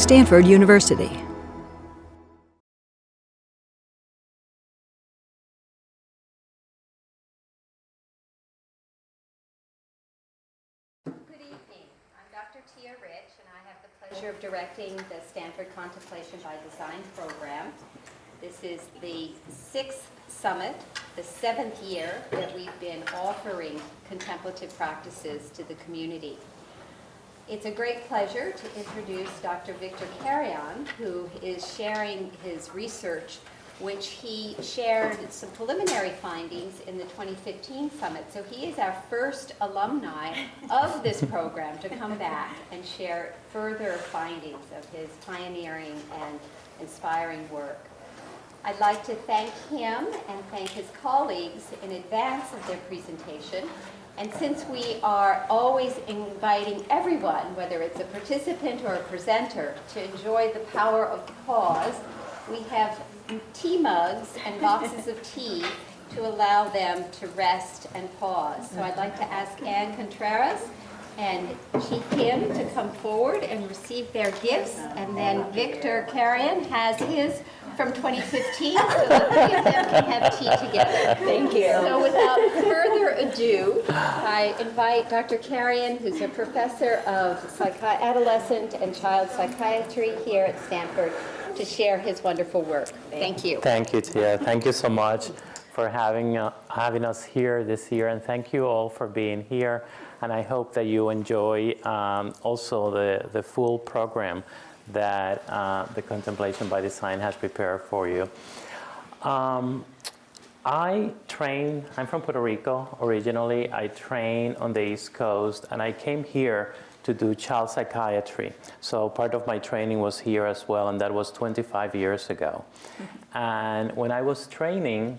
Stanford University. Of directing the Stanford Contemplation by Design program. This is the 6th summit, the 7th year that we've been offering contemplative practices to the community. It's a great pleasure to introduce Dr. Victor Carrion, who is sharing his research, which he shared some preliminary findings in the 2015 summit. So he is our first alumni of this program to come back and share further findings of his pioneering and inspiring work. I'd like to thank him and thank his colleagues in advance of their presentation. And since we are always inviting everyone, whether it's a participant or a presenter, to enjoy the power of pause, we have tea mugs and boxes of tea to allow them to rest and pause. So I'd like to ask Anne Contreras and Chi Kim to come forward and receive their gifts, and then Victor Carrion has his from 2015, so the three of them can have tea together. Thank you. So without further ado, I invite Dr. Carrion, who's a professor of adolescent and child psychiatry here at Stanford, to share his wonderful work. Thank you. Thank you, Tia. Thank you so much for having us here this year, and thank you all for being here. And I hope that you enjoy also the full program that the Contemplation by Design has prepared for you. I'm from Puerto Rico originally. I trained on the East Coast, and I came here to do child psychiatry. So part of my training was here as well, and that was 25 years ago. And when I was training,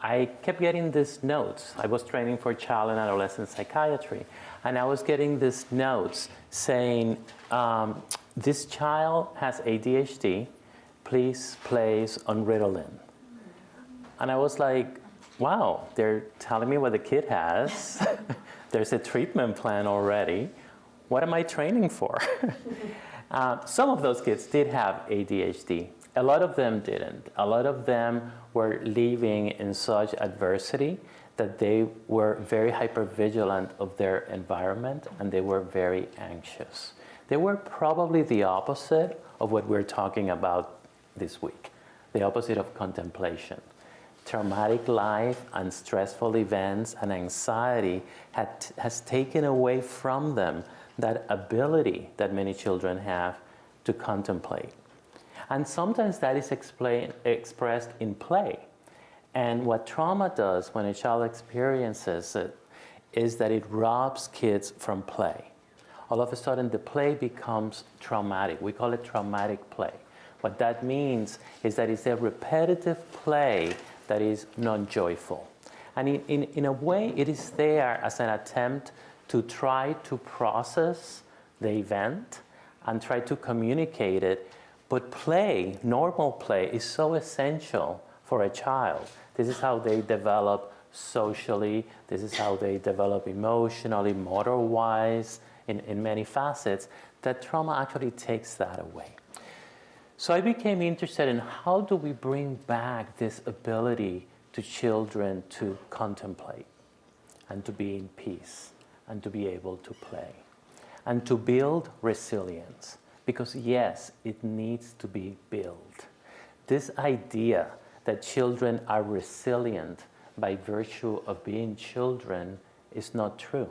I kept getting these notes. I was training for child and adolescent psychiatry, and I was getting these notes saying, this child has ADHD, please place on Ritalin. And I was like, wow, they're telling me what the kid has. There's a treatment plan already. What am I training for? Some of those kids did have ADHD. A lot of them didn't. A lot of them were living in such adversity that they were very hypervigilant of their environment, and they were very anxious. They were probably the opposite of what we're talking about this week, the opposite of contemplation. Traumatic life and stressful events and anxiety has taken away from them that ability that many children have to contemplate. And sometimes that is expressed in play. And what trauma does when a child experiences it is that it robs kids from play. All of a sudden, the play becomes traumatic. We call it traumatic play. What that means is that it's a repetitive play that is non-joyful. And in a way, it is there as an attempt to try to process the event and try to communicate it. But play, normal play, is so essential for a child. This is how they develop socially. This is how they develop emotionally, motor-wise, in many facets, that trauma actually takes that away. So I became interested in how do we bring back this ability to children to contemplate and to be in peace and to be able to play and to build resilience. Because yes, it needs to be built. This idea that children are resilient by virtue of being children is not true.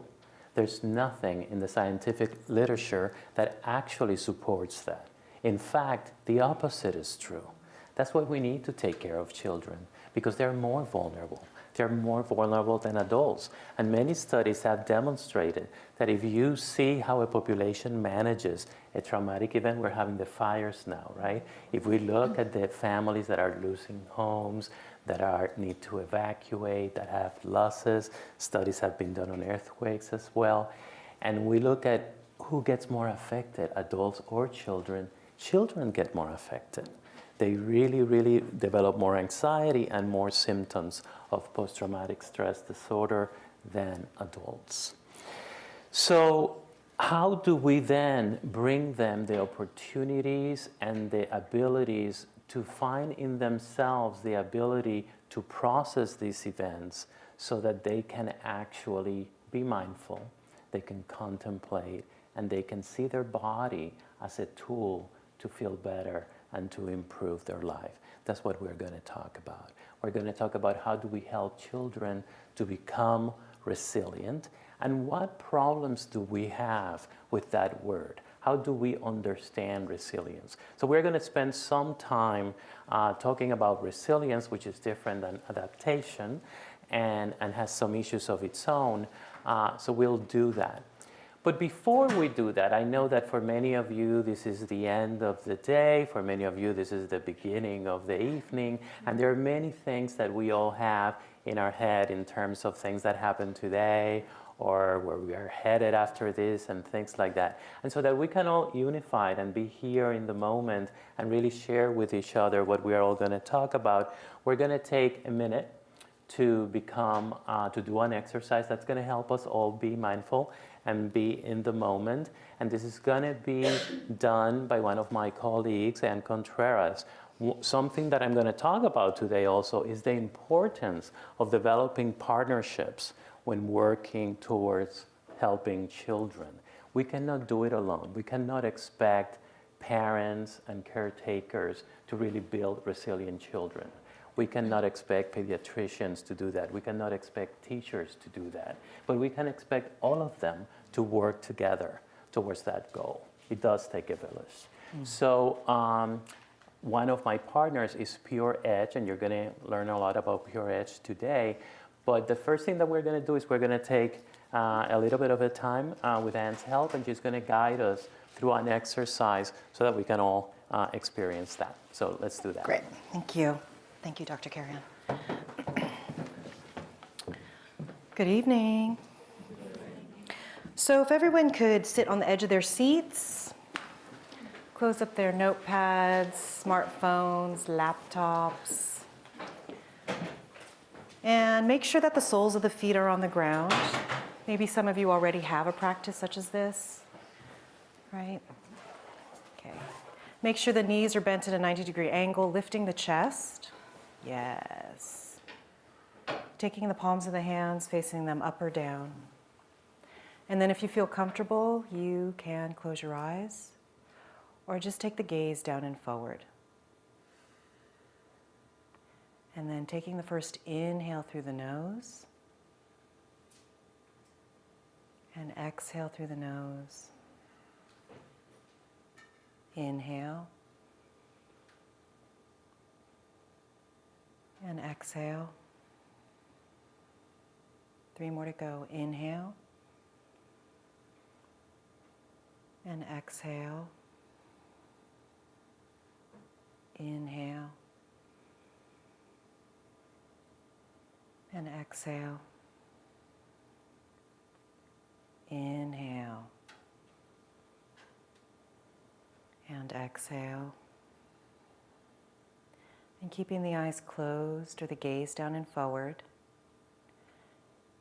There's nothing in the scientific literature that actually supports that. In fact, the opposite is true. That's why we need to take care of children, because they're more vulnerable. They're more vulnerable than adults. And many studies have demonstrated that if you see how a population manages a traumatic event, we're having the fires now, right? If we look at the families that are losing homes, that need to evacuate, that have losses, studies have been done on earthquakes as well. And we look at who gets more affected, adults or children. Children get more affected. They really, really develop more anxiety and more symptoms of post-traumatic stress disorder than adults. So How do we then bring them the opportunities and the abilities to find in themselves the ability to process these events so that they can actually be mindful, they can contemplate, and they can see their body as a tool to feel better and to improve their life? That's what we're going to talk about. We're going to talk about how do we help children to become resilient, and what problems do we have with that word? How do we understand resilience? So we're going to spend some time talking about resilience, which is different than adaptation and has some issues of its own. So we'll do that. But before we do that, I know that for many of you, this is the end of the day. For many of you, this is the beginning of the evening. And there are many things that we all have in our head in terms of things that happened today or where we are headed after this and things like that. And so that we can all unify and be here in the moment and really share with each other what we are all going to talk about, we're going to take a minute to do an exercise that's going to help us all be mindful and be in the moment. And this is going to be done by one of my colleagues, Anne Contreras. Something that I'm going to talk about today also is the importance of developing partnerships when working towards helping children. We cannot do it alone. We cannot expect parents and caretakers to really build resilient children. We cannot expect pediatricians to do that. We cannot expect teachers to do that. But we can expect all of them to work together towards that goal. It does take a village. So one of my partners is Pure Edge, and you're going to learn a lot about Pure Edge today. But the first thing that we're going to do is we're going to take a little bit of a time with Anne's help, and she's going to guide us through an exercise so that we can all experience that. So let's do that. Great. Thank you. Thank you, Dr. Carrion. Good evening. So if everyone could sit on the edge of their seats, close up their notepads, smartphones, laptops, and make sure that the soles of the feet are on the ground. Maybe some of you already have a practice such as this, right? Okay. Make sure the knees are bent at a 90-degree angle, lifting the chest. Yes. Taking the palms of the hands, facing them up or down. And then if you feel comfortable, you can close your eyes or just take the gaze down and forward. And then taking the first inhale through the nose and exhale through the nose. Inhale. And exhale. 3 more to go. Inhale. And exhale. Inhale. And exhale. Inhale. And exhale. And keeping the eyes closed or the gaze down and forward.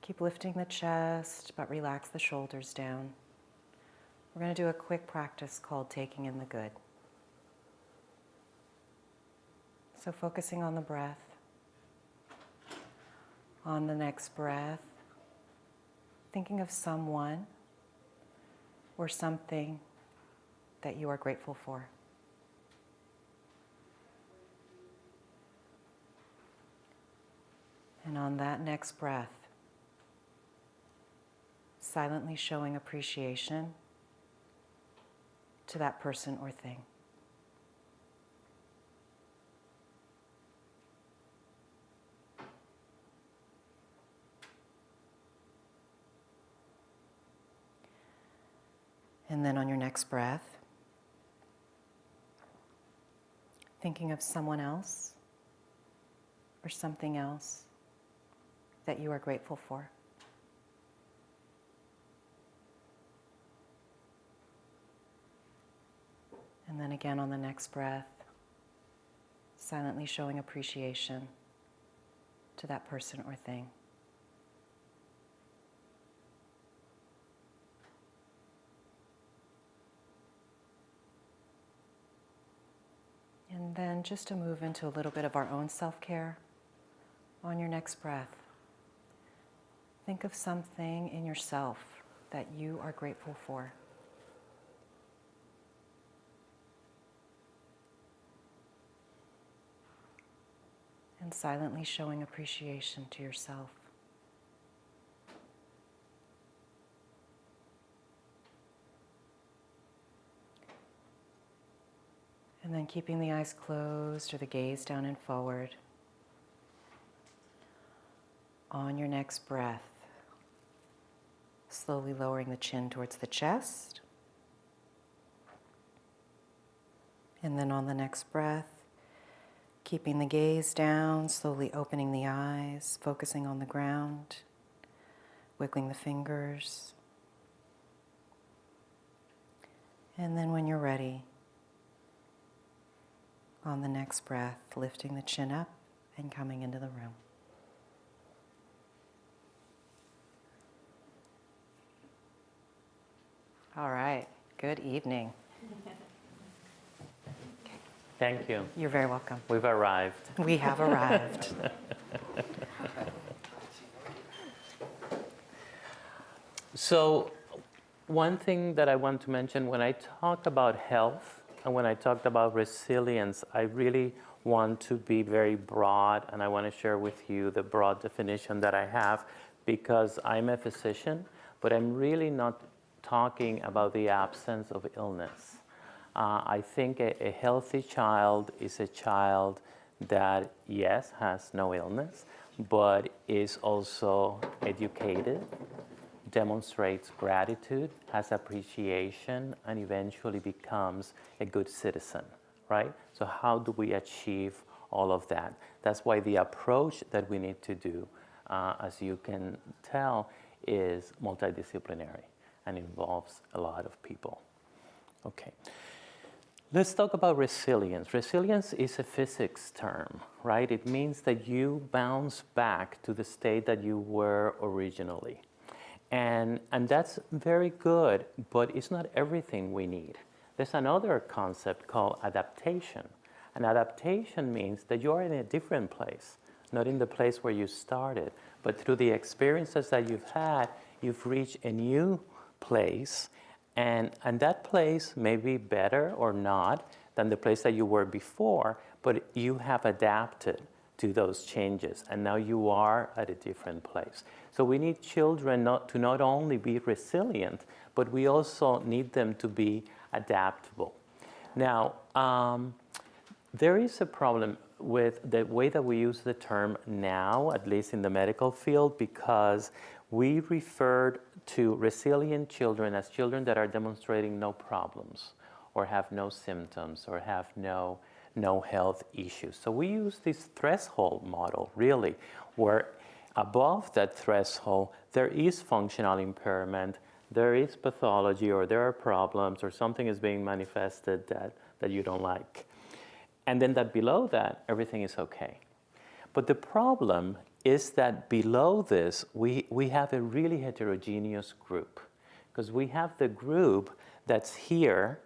Keep lifting the chest, but relax the shoulders down. We're going to do a quick practice called taking in the good. So focusing on the breath. On the next breath, thinking of someone or something that you are grateful for. And on that next breath, silently showing appreciation to that person or thing. And then on your next breath, thinking of someone else or something else that you are grateful for. And then again on the next breath, silently showing appreciation to that person or thing. And then just to move into a little bit of our own self-care on your next breath. Think of something in yourself that you are grateful for. And silently showing appreciation to yourself. And then keeping the eyes closed or the gaze down and forward. On your next breath, slowly lowering the chin towards the chest. And then on the next breath, keeping the gaze down, slowly opening the eyes, focusing on the ground, wiggling the fingers. And then when you're ready, on the next breath, lifting the chin up and coming into the room. All right, good evening. Thank you. You're very welcome. We've arrived. We have arrived. So one thing that I want to mention, when I talk about health and when I talked about resilience, I really want to be very broad, and I want to share with you the broad definition that I have, because I'm a physician, but I'm really not talking about the absence of illness. I think a healthy child is a child that, yes, has no illness, but is also educated, demonstrates gratitude, has appreciation, and eventually becomes a good citizen, right? So how do we achieve all of that? That's why the approach that we need to do, as you can tell, is multidisciplinary and involves a lot of people. Okay. Let's talk about resilience. Resilience is a physics term, right? It means that you bounce back to the state that you were originally. And that's very good, but it's not everything we need. There's another concept called adaptation. And adaptation means that you're in a different place, not in the place where you started, but through the experiences that you've had, you've reached a new place. And that place may be better or not than the place that you were before, but you have adapted to those changes, and now you are at a different place. So we need children to not only be resilient, but we also need them to be adaptable. Now, there is a problem with the way that we use the term now, at least in the medical field, because we refer to resilient children as children that are demonstrating no problems or have no symptoms or have no health issues. So we use this threshold model, really, where above that threshold, there is functional impairment, there is pathology, or there are problems, or something is being manifested that you don't like. And then that below that, everything is okay. But the problem is that below this, we have a really heterogeneous group. Because we have the group that's here,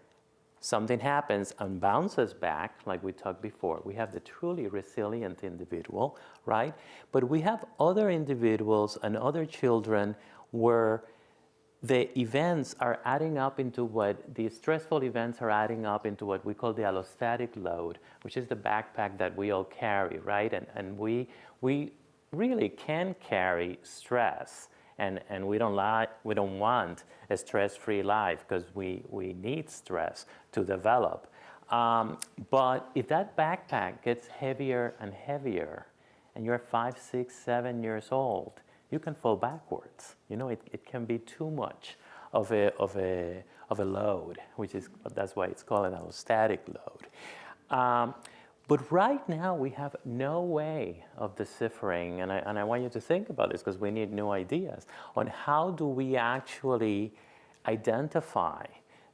something happens and bounces back, like we talked before. We have the truly resilient individual, right? But we have other individuals and other children where the events are adding up into the stressful events are adding up into what we call the allostatic load, which is the backpack that we all carry, right? And we really can carry stress, and we don't want a stress-free life, because we need stress to develop. But if that backpack gets heavier and heavier, and you're 5, 6, 7 years old, you can fall backwards. You know, it can be too much of a load, that's why it's called an allostatic load. But right now we have no way of deciphering, and I want you to think about this, because we need new ideas on how do we actually identify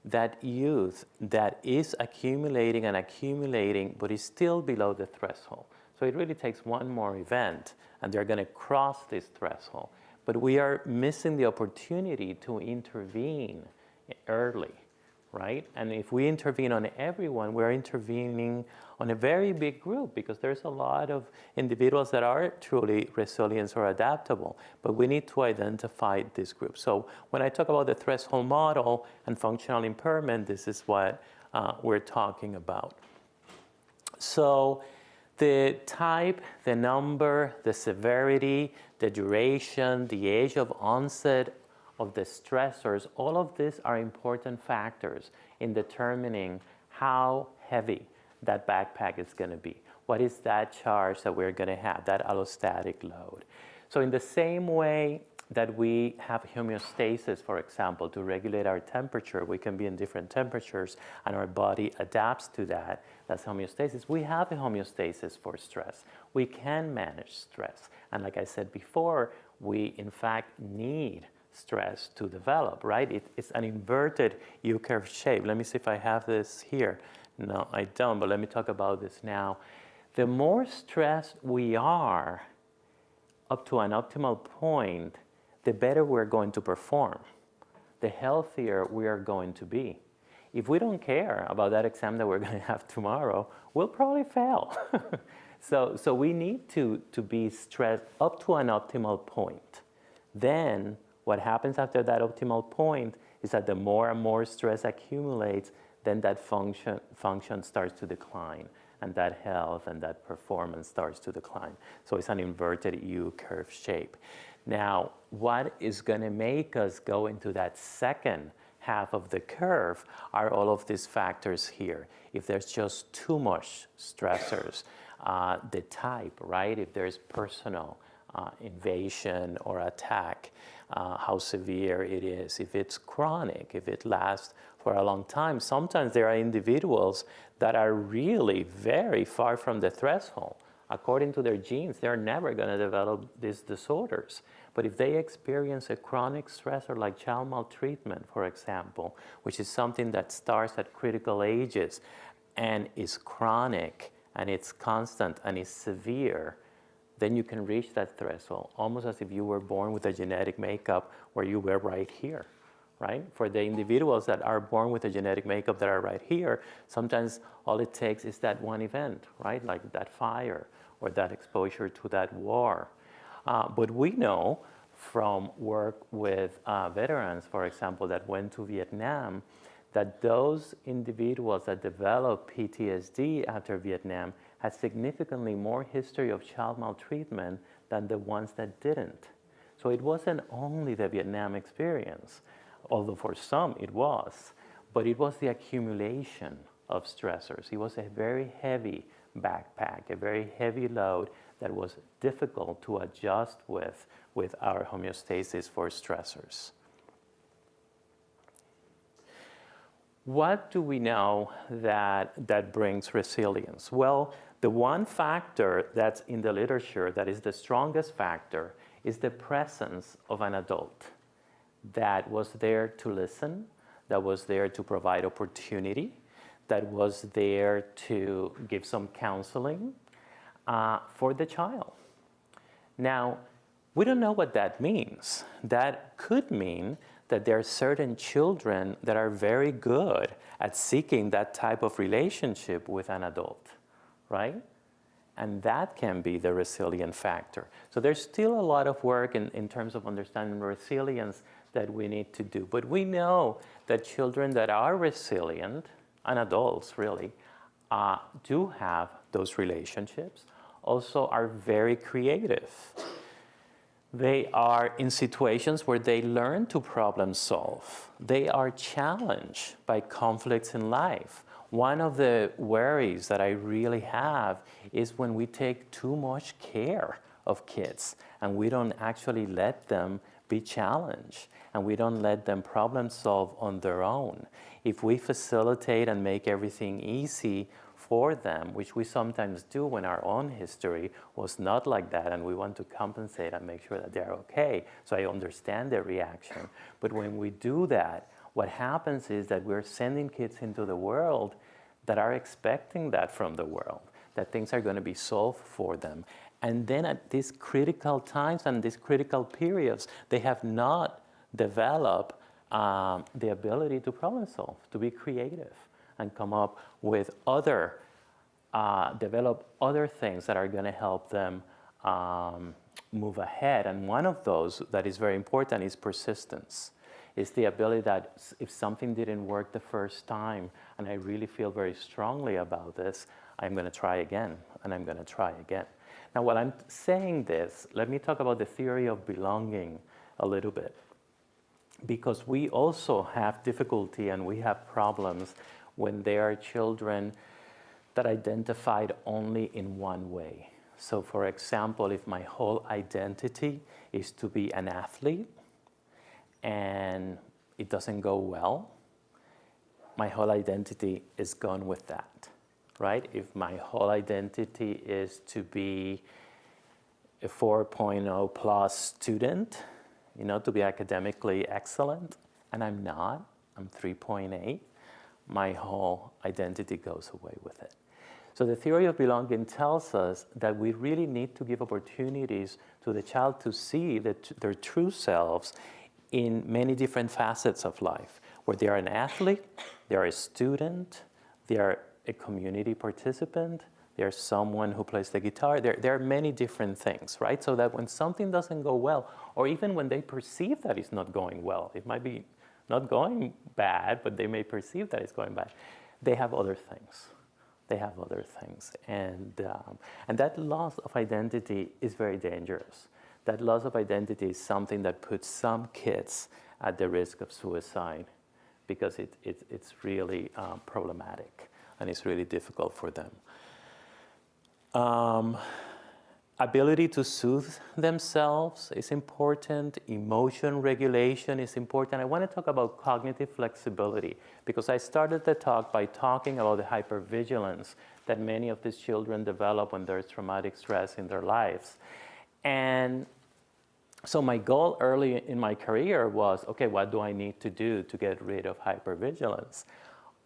that youth that is accumulating and accumulating, but is still below the threshold. So it really takes one more event, and they're going to cross this threshold. But we are missing the opportunity to intervene early, right? And if we intervene on everyone, we're intervening on a very big group because there's a lot of individuals that are truly resilient or adaptable, but we need to identify this group. So when I talk about the threshold model and functional impairment, this is what we're talking about. So the type, the number, the severity, the duration, the age of onset of the stressors, all of these are important factors in determining how heavy that backpack is going to be. What is that charge that we're going to have, that allostatic load? So in the same way that we have homeostasis, for example, to regulate our temperature, we can be in different temperatures and our body adapts to that. That's homeostasis. We have a homeostasis for stress. We can manage stress. And like I said before, we in fact need stress to develop, right? It's an inverted U-curve shape. Let me see if I have this here. No, I don't, but let me talk about this now. The more stressed we are up to an optimal point, the better we're going to perform, the healthier we are going to be. If we don't care about that exam that we're going to have tomorrow, we'll probably fail. So we need to be stressed up to an optimal point. Then what happens after that optimal point is that the more and more stress accumulates, then that function starts to decline, and that health and that performance starts to decline. So it's an inverted U-curve shape. Now, what is going to make us go into that second half of the curve are all of these factors here. If there's just too much stressors, the type, right? If there's personal invasion or attack, how severe it is, if it's chronic, if it lasts for a long time. Sometimes there are individuals that are really very far from the threshold. According to their genes, they're never going to develop these disorders. But if they experience a chronic stressor like child maltreatment, for example, which is something that starts at critical ages and is chronic and it's constant and is severe, then you can reach that threshold almost as if you were born with a genetic makeup where you were right here, right? For the individuals that are born with a genetic makeup that are right here, sometimes all it takes is that one event, right? Like that fire or that exposure to that war. But we know from work with veterans, for example, that went to Vietnam, that those individuals that develop PTSD after Vietnam had significantly more history of child maltreatment than the ones that didn't. So it wasn't only the Vietnam experience, although for some it was, but it was the accumulation of stressors. It was a very heavy backpack, a very heavy load that was difficult to adjust with our homeostasis for stressors. What do we know that brings resilience? Well, the one factor that's in the literature that is the strongest factor is the presence of an adult that was there to listen, that was there to provide opportunity, that was there to give some counseling for the child. Now, we don't know what that means. That could mean that there are certain children that are very good at seeking that type of relationship with an adult, right? And that can be the resilient factor. So there's still a lot of work in terms of understanding resilience that we need to do. But we know that children that are resilient, and adults really, do have those relationships, also are very creative. They are in situations where they learn to problem solve. They are challenged by conflicts in life. One of the worries that I really have is when we take too much care of kids and we don't actually let them be challenged and we don't let them problem solve on their own. If we facilitate and make everything easy for them, which we sometimes do when our own history was not like that and we want to compensate and make sure that they're okay, so I understand their reaction. But when we do that, what happens is that we're sending kids into the world that are expecting that from the world, that things are going to be solved for them. And then at these critical times and these critical periods, they have not developed the ability to problem solve, to be creative, and come up with other, develop other things that are going to help them move ahead. And one of those that is very important is persistence. It's the ability that if something didn't work the first time, and I really feel very strongly about this, I'm going to try again, and I'm going to try again. Now, while I'm saying this, let me talk about the theory of belonging a little bit, because we also have difficulty and we have problems when there are children that identified only in one way. So, for example, if my whole identity is to be an athlete and it doesn't go well, my whole identity is gone with that, right? If my whole identity is to be a 4.0 plus student, to be academically excellent, and I'm not, I'm 3.8, my whole identity goes away with it. So the theory of belonging tells us that we really need to give opportunities to the child to see their true selves in many different facets of life, where they are an athlete, they are a student, they are a community participant, they're someone who plays the guitar. There are many different things, right? So that when something doesn't go well, or even when they perceive that it's not going well, it might be not going bad, but they may perceive that it's going bad, they have other things. They have other things. And that loss of identity is very dangerous. That loss of identity is something that puts some kids at the risk of suicide because it's really problematic and it's really difficult for them. Ability to soothe themselves is important. Emotion regulation is important. I want to talk about cognitive flexibility because I started the talk by talking about the hypervigilance that many of these children develop when there's traumatic stress in their lives. And so my goal early in my career was, okay, what do I need to do to get rid of hypervigilance?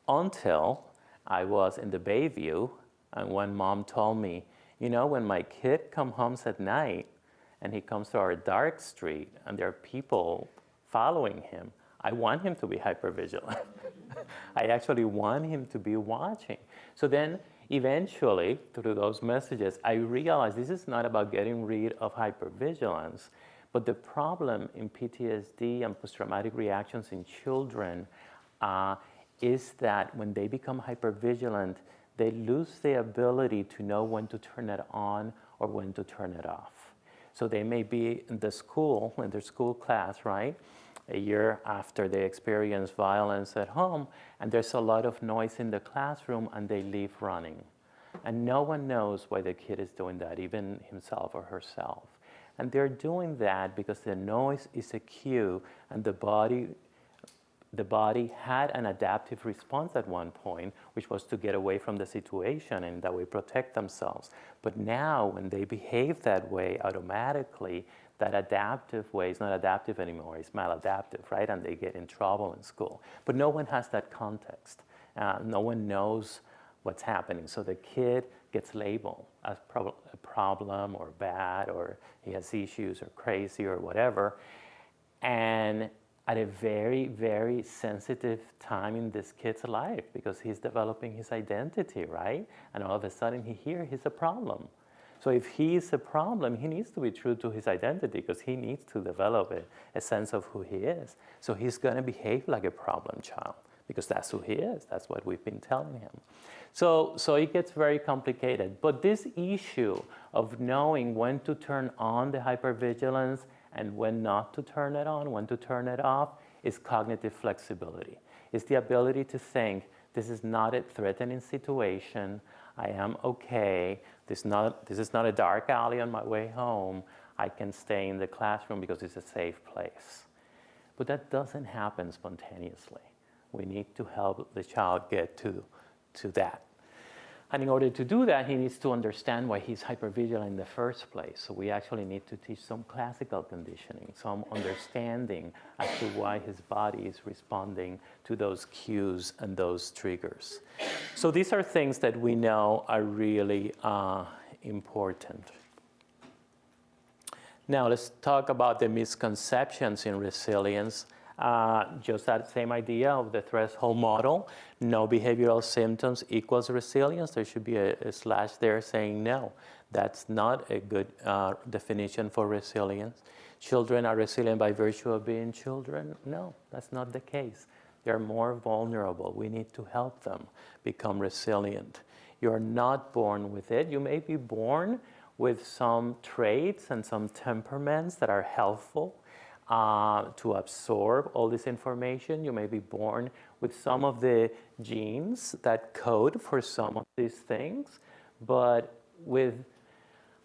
Until I was in the Bayview, and one mom told me, when my kid comes home at night and he comes to our dark street and there are people following him, I want him to be hypervigilant. I actually want him to be watching. So then eventually, through those messages, I realized this is not about getting rid of hypervigilance, but the problem in PTSD and post-traumatic reactions in children is that when they become hypervigilant, they lose the ability to know when to turn it on or when to turn it off. So they may be in their school class, right? A year after they experience violence at home, and there's a lot of noise in the classroom, and they leave running. And no one knows why the kid is doing that, even himself or herself. And they're doing that because the noise is a cue, and the body had an adaptive response at one point, which was to get away from the situation and that way protect themselves. But now, when they behave that way automatically, that adaptive way is not adaptive anymore, it's maladaptive, right? And they get in trouble in school. But no one has that context. No one knows what's happening. So the kid gets labeled as a problem or bad, or he has issues or crazy or whatever. And at a very, very sensitive time in this kid's life because he's developing his identity, right? And all of a sudden he's a problem. So if he's a problem, he needs to be true to his identity because he needs to develop a sense of who he is. So he's going to behave like a problem child because that's who he is. That's what we've been telling him. So it gets very complicated. But this issue of knowing when to turn on the hypervigilance and when not to turn it on, when to turn it off, is cognitive flexibility. It's the ability to think, this is not a threatening situation, I am okay, this is not a dark alley on my way home, I can stay in the classroom because it's a safe place. But that doesn't happen spontaneously. We need to help the child get to that. And in order to do that, he needs to understand why he's hypervigilant in the first place. So we actually need to teach some classical conditioning, some understanding as to why his body is responding to those cues and those triggers. So these are things that we know are really important. Now let's talk about the misconceptions in resilience. Just that same idea of the threshold model. No behavioral symptoms equals resilience. There should be a slash there saying no. That's not a good definition for resilience. Children are resilient by virtue of being children. No, that's not the case. They're more vulnerable. We need to help them become resilient. You're not born with it. You may be born with some traits and some temperaments that are helpful to absorb all this information. You may be born with some of the genes that code for some of these things, but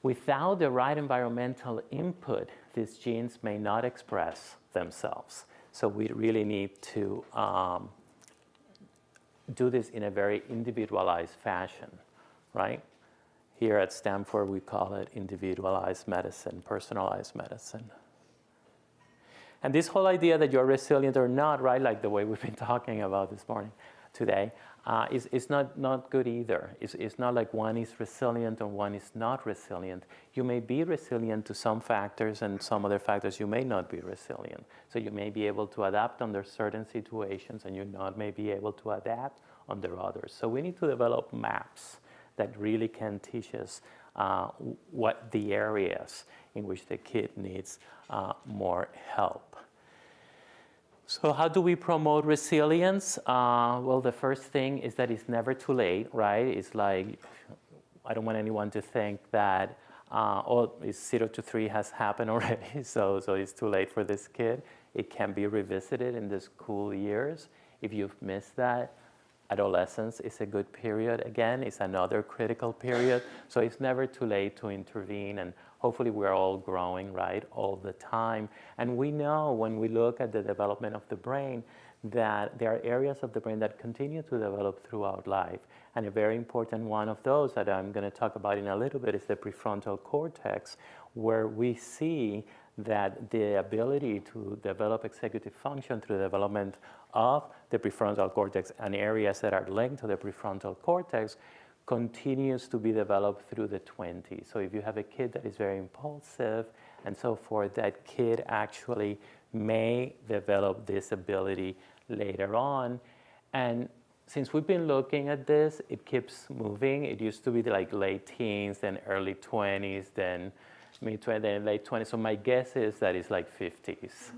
without the right environmental input, these genes may not express themselves. So we really need to do this in a very individualized fashion, right? Here at Stanford, we call it individualized medicine, personalized medicine. And this whole idea that you're resilient or not, right, like the way we've been talking about this morning, today, is not good either. It's not like one is resilient or one is not resilient. You may be resilient to some factors, and some other factors you may not be resilient. So you may be able to adapt under certain situations, and you not may be able to adapt under others. So we need to develop maps that really can teach us what the areas in which the kid needs more help. So how do we promote resilience? Well, the first thing is that it's never too late, right? It's like, I don't want anyone to think that, it's 0 to 3 has happened already, so it's too late for this kid. It can be revisited in the school years. If you've missed that, adolescence is a good period. Again, it's another critical period. So it's never too late to intervene, and hopefully we're all growing, right, all the time. And we know when we look at the development of the brain that there are areas of the brain that continue to develop throughout life. And a very important one of those that I'm going to talk about in a little bit is the prefrontal cortex, where we see that the ability to develop executive function through the development of the prefrontal cortex and areas that are linked to the prefrontal cortex continues to be developed through the 20s. So if you have a kid that is very impulsive and so forth, that kid actually may develop this ability later on. And since we've been looking at this, it keeps moving. It used to be like late teens, then early 20s, then mid-20s, then late 20s. So my guess is that it's like 50s.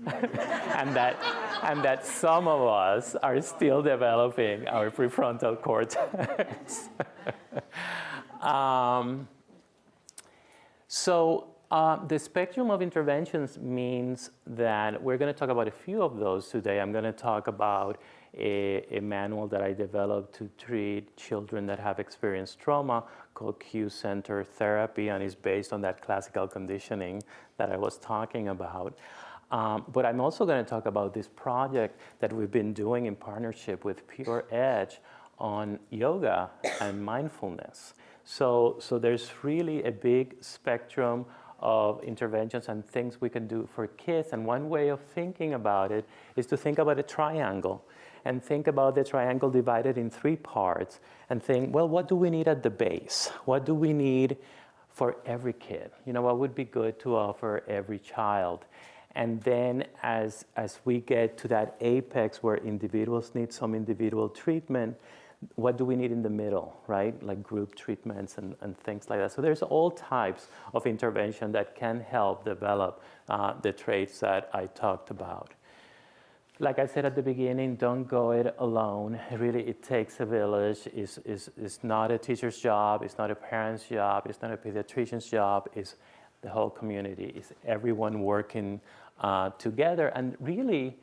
and that some of us are still developing our prefrontal cortex. The spectrum of interventions means that we're going to talk about a few of those today. I'm going to talk about a manual that I developed to treat children that have experienced trauma called Q-Center Therapy, and is based on that classical conditioning that I was talking about. But I'm also going to talk about this project that we've been doing in partnership with Pure Edge on yoga and mindfulness. So there's really a big spectrum of interventions and things we can do for kids. And one way of thinking about it is to think about a triangle and think about the triangle divided in 3 parts and think, well, what do we need at the base? What do we need for every kid? You know, what would be good to offer every child? And then as we get to that apex where individuals need some individual treatment, what do we need in the middle, right? Like group treatments and things like that. So there's all types of intervention that can help develop the traits that I talked about. Like I said at the beginning, don't go it alone. Really, it takes a village. It's not a teacher's job. It's not a parent's job. It's not a pediatrician's job. It's the whole community. It's everyone working together. And really,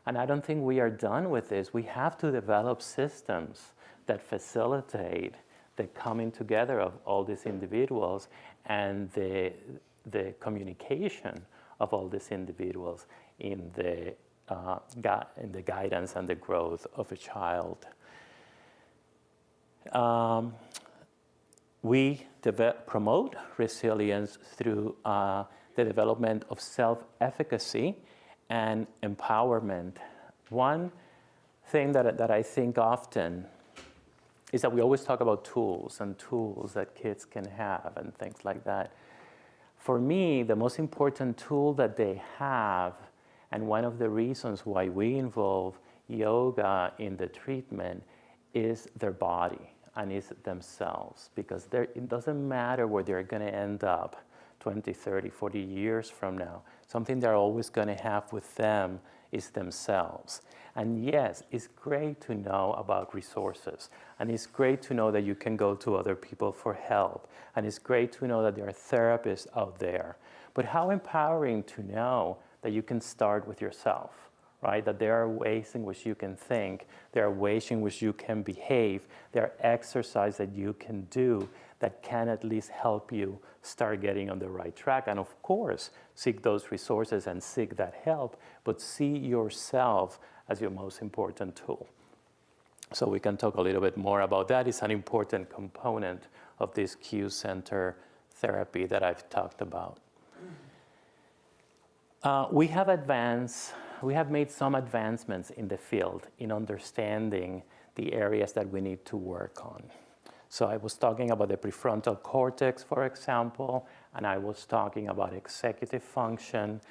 and I don't think we are done with this, we have to develop systems that facilitate the coming together of all these individuals and the communication of all these individuals in the guidance and the growth of a child. We promote resilience through the development of self-efficacy and empowerment. One thing that I think often is that we always talk about tools and tools that kids can have and things like that. For me, the most important tool that they have And one of the reasons why we involve yoga in the treatment is their body and is themselves, because it doesn't matter where they're going to end up 20, 30, 40 years from now. Something they're always going to have with them is themselves. And yes, it's great to know about resources, and it's great to know that you can go to other people for help, and it's great to know that there are therapists out there. But how empowering to know that you can start with yourself, right? That there are ways in which you can think, there are ways in which you can behave, there are exercises that you can do that can at least help you start getting on the right track. And of course, seek those resources and seek that help, but see yourself as your most important tool. So we can talk a little bit more about that. It's an important component of this Q center therapy that I've talked about. We have made some advancements in the field in understanding the areas that we need to work on. So I was talking about the prefrontal cortex, for example, and I was talking about executive function.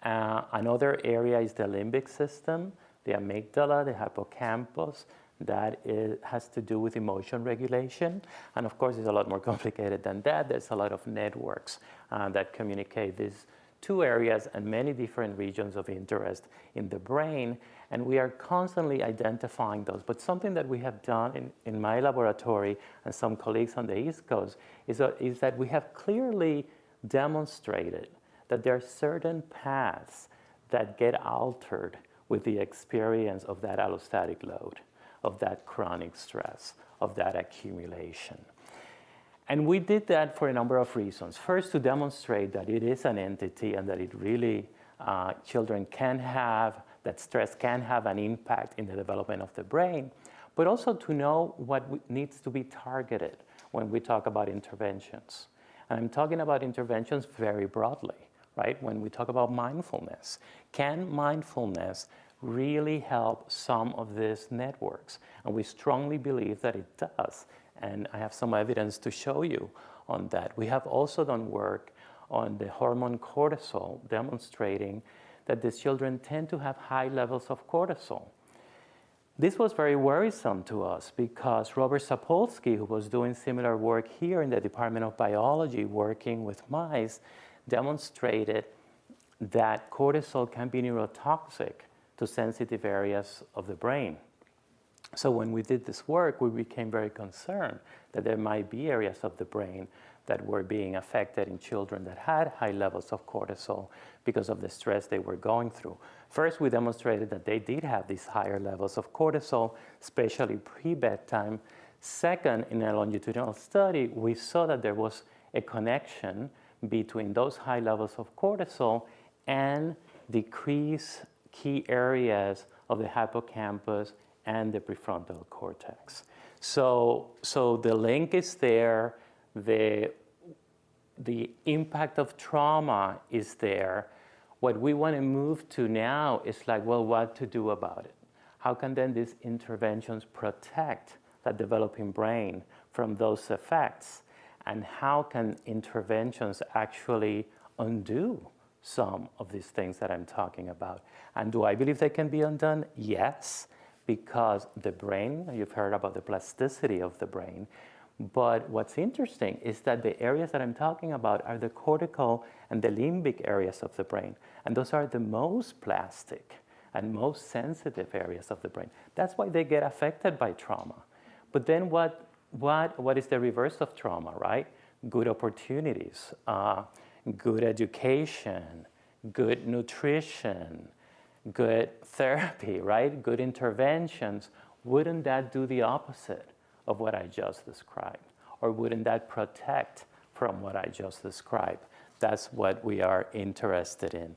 Another area is the limbic system, the amygdala, the hippocampus. That has to do with emotion regulation. And of course, it's a lot more complicated than that. There's a lot of networks that communicate these two areas and many different regions of interest in the brain. And we are constantly identifying those. But something that we have done in my laboratory and some colleagues on the East Coast is that we have clearly demonstrated that there are certain paths that get altered with the experience of that allostatic load, of that chronic stress, of that accumulation. And we did that for a number of reasons. First, to demonstrate that it is an entity and that it really, children can have, that stress can have an impact in the development of the brain, but also to know what needs to be targeted when we talk about interventions. And I'm talking about interventions very broadly, right? When we talk about mindfulness, can mindfulness really help some of these networks? And we strongly believe that it does. And I have some evidence to show you on that. We have also done work on the hormone cortisol, demonstrating that these children tend to have high levels of cortisol. This was very worrisome to us because Robert Sapolsky, who was doing similar work here in the Department of Biology, working with mice, demonstrated that cortisol can be neurotoxic to sensitive areas of the brain. So when we did this work, we became very concerned that there might be areas of the brain that were being affected in children that had high levels of cortisol because of the stress they were going through. First, we demonstrated that they did have these higher levels of cortisol, especially pre-bedtime. Second, in a longitudinal study, we saw that there was a connection between those high levels of cortisol and decreased key areas of the hippocampus and the prefrontal cortex. So the link is there, the impact of trauma is there. What we want to move to now is like, well, what to do about it? How can then these interventions protect the developing brain from those effects? And how can interventions actually undo some of these things that I'm talking about? And do I believe they can be undone? Yes. Because the brain, you've heard about the plasticity of the brain, but what's interesting is that the areas that I'm talking about are the cortical and the limbic areas of the brain, and those are the most plastic and most sensitive areas of the brain. That's why they get affected by trauma. But then what is the reverse of trauma, right? Good opportunities, good education, good nutrition, good therapy, right? Good interventions. Wouldn't that do the opposite of what I just described? Or wouldn't that protect from what I just described? That's what we are interested in.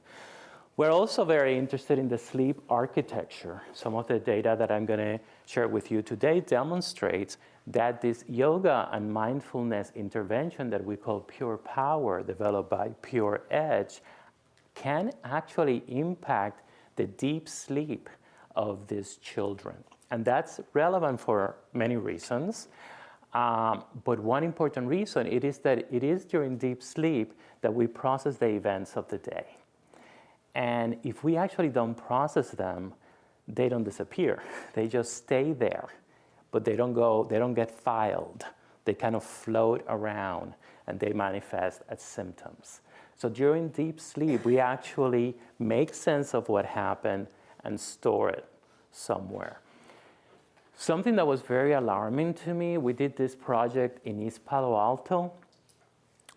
We're also very interested in the sleep architecture. Some of the data that I'm going to share with you today demonstrates that this yoga and mindfulness intervention that we call Pure Power, developed by Pure Edge, can actually impact the deep sleep of these children. And that's relevant for many reasons. But one important reason it is that it is during deep sleep that we process the events of the day. And if we actually don't process them, they don't disappear. They just stay there, but they don't get filed. They kind of float around and they manifest as symptoms. So during deep sleep, we actually make sense of what happened and store it somewhere. Something that was very alarming to me, we did this project in East Palo Alto,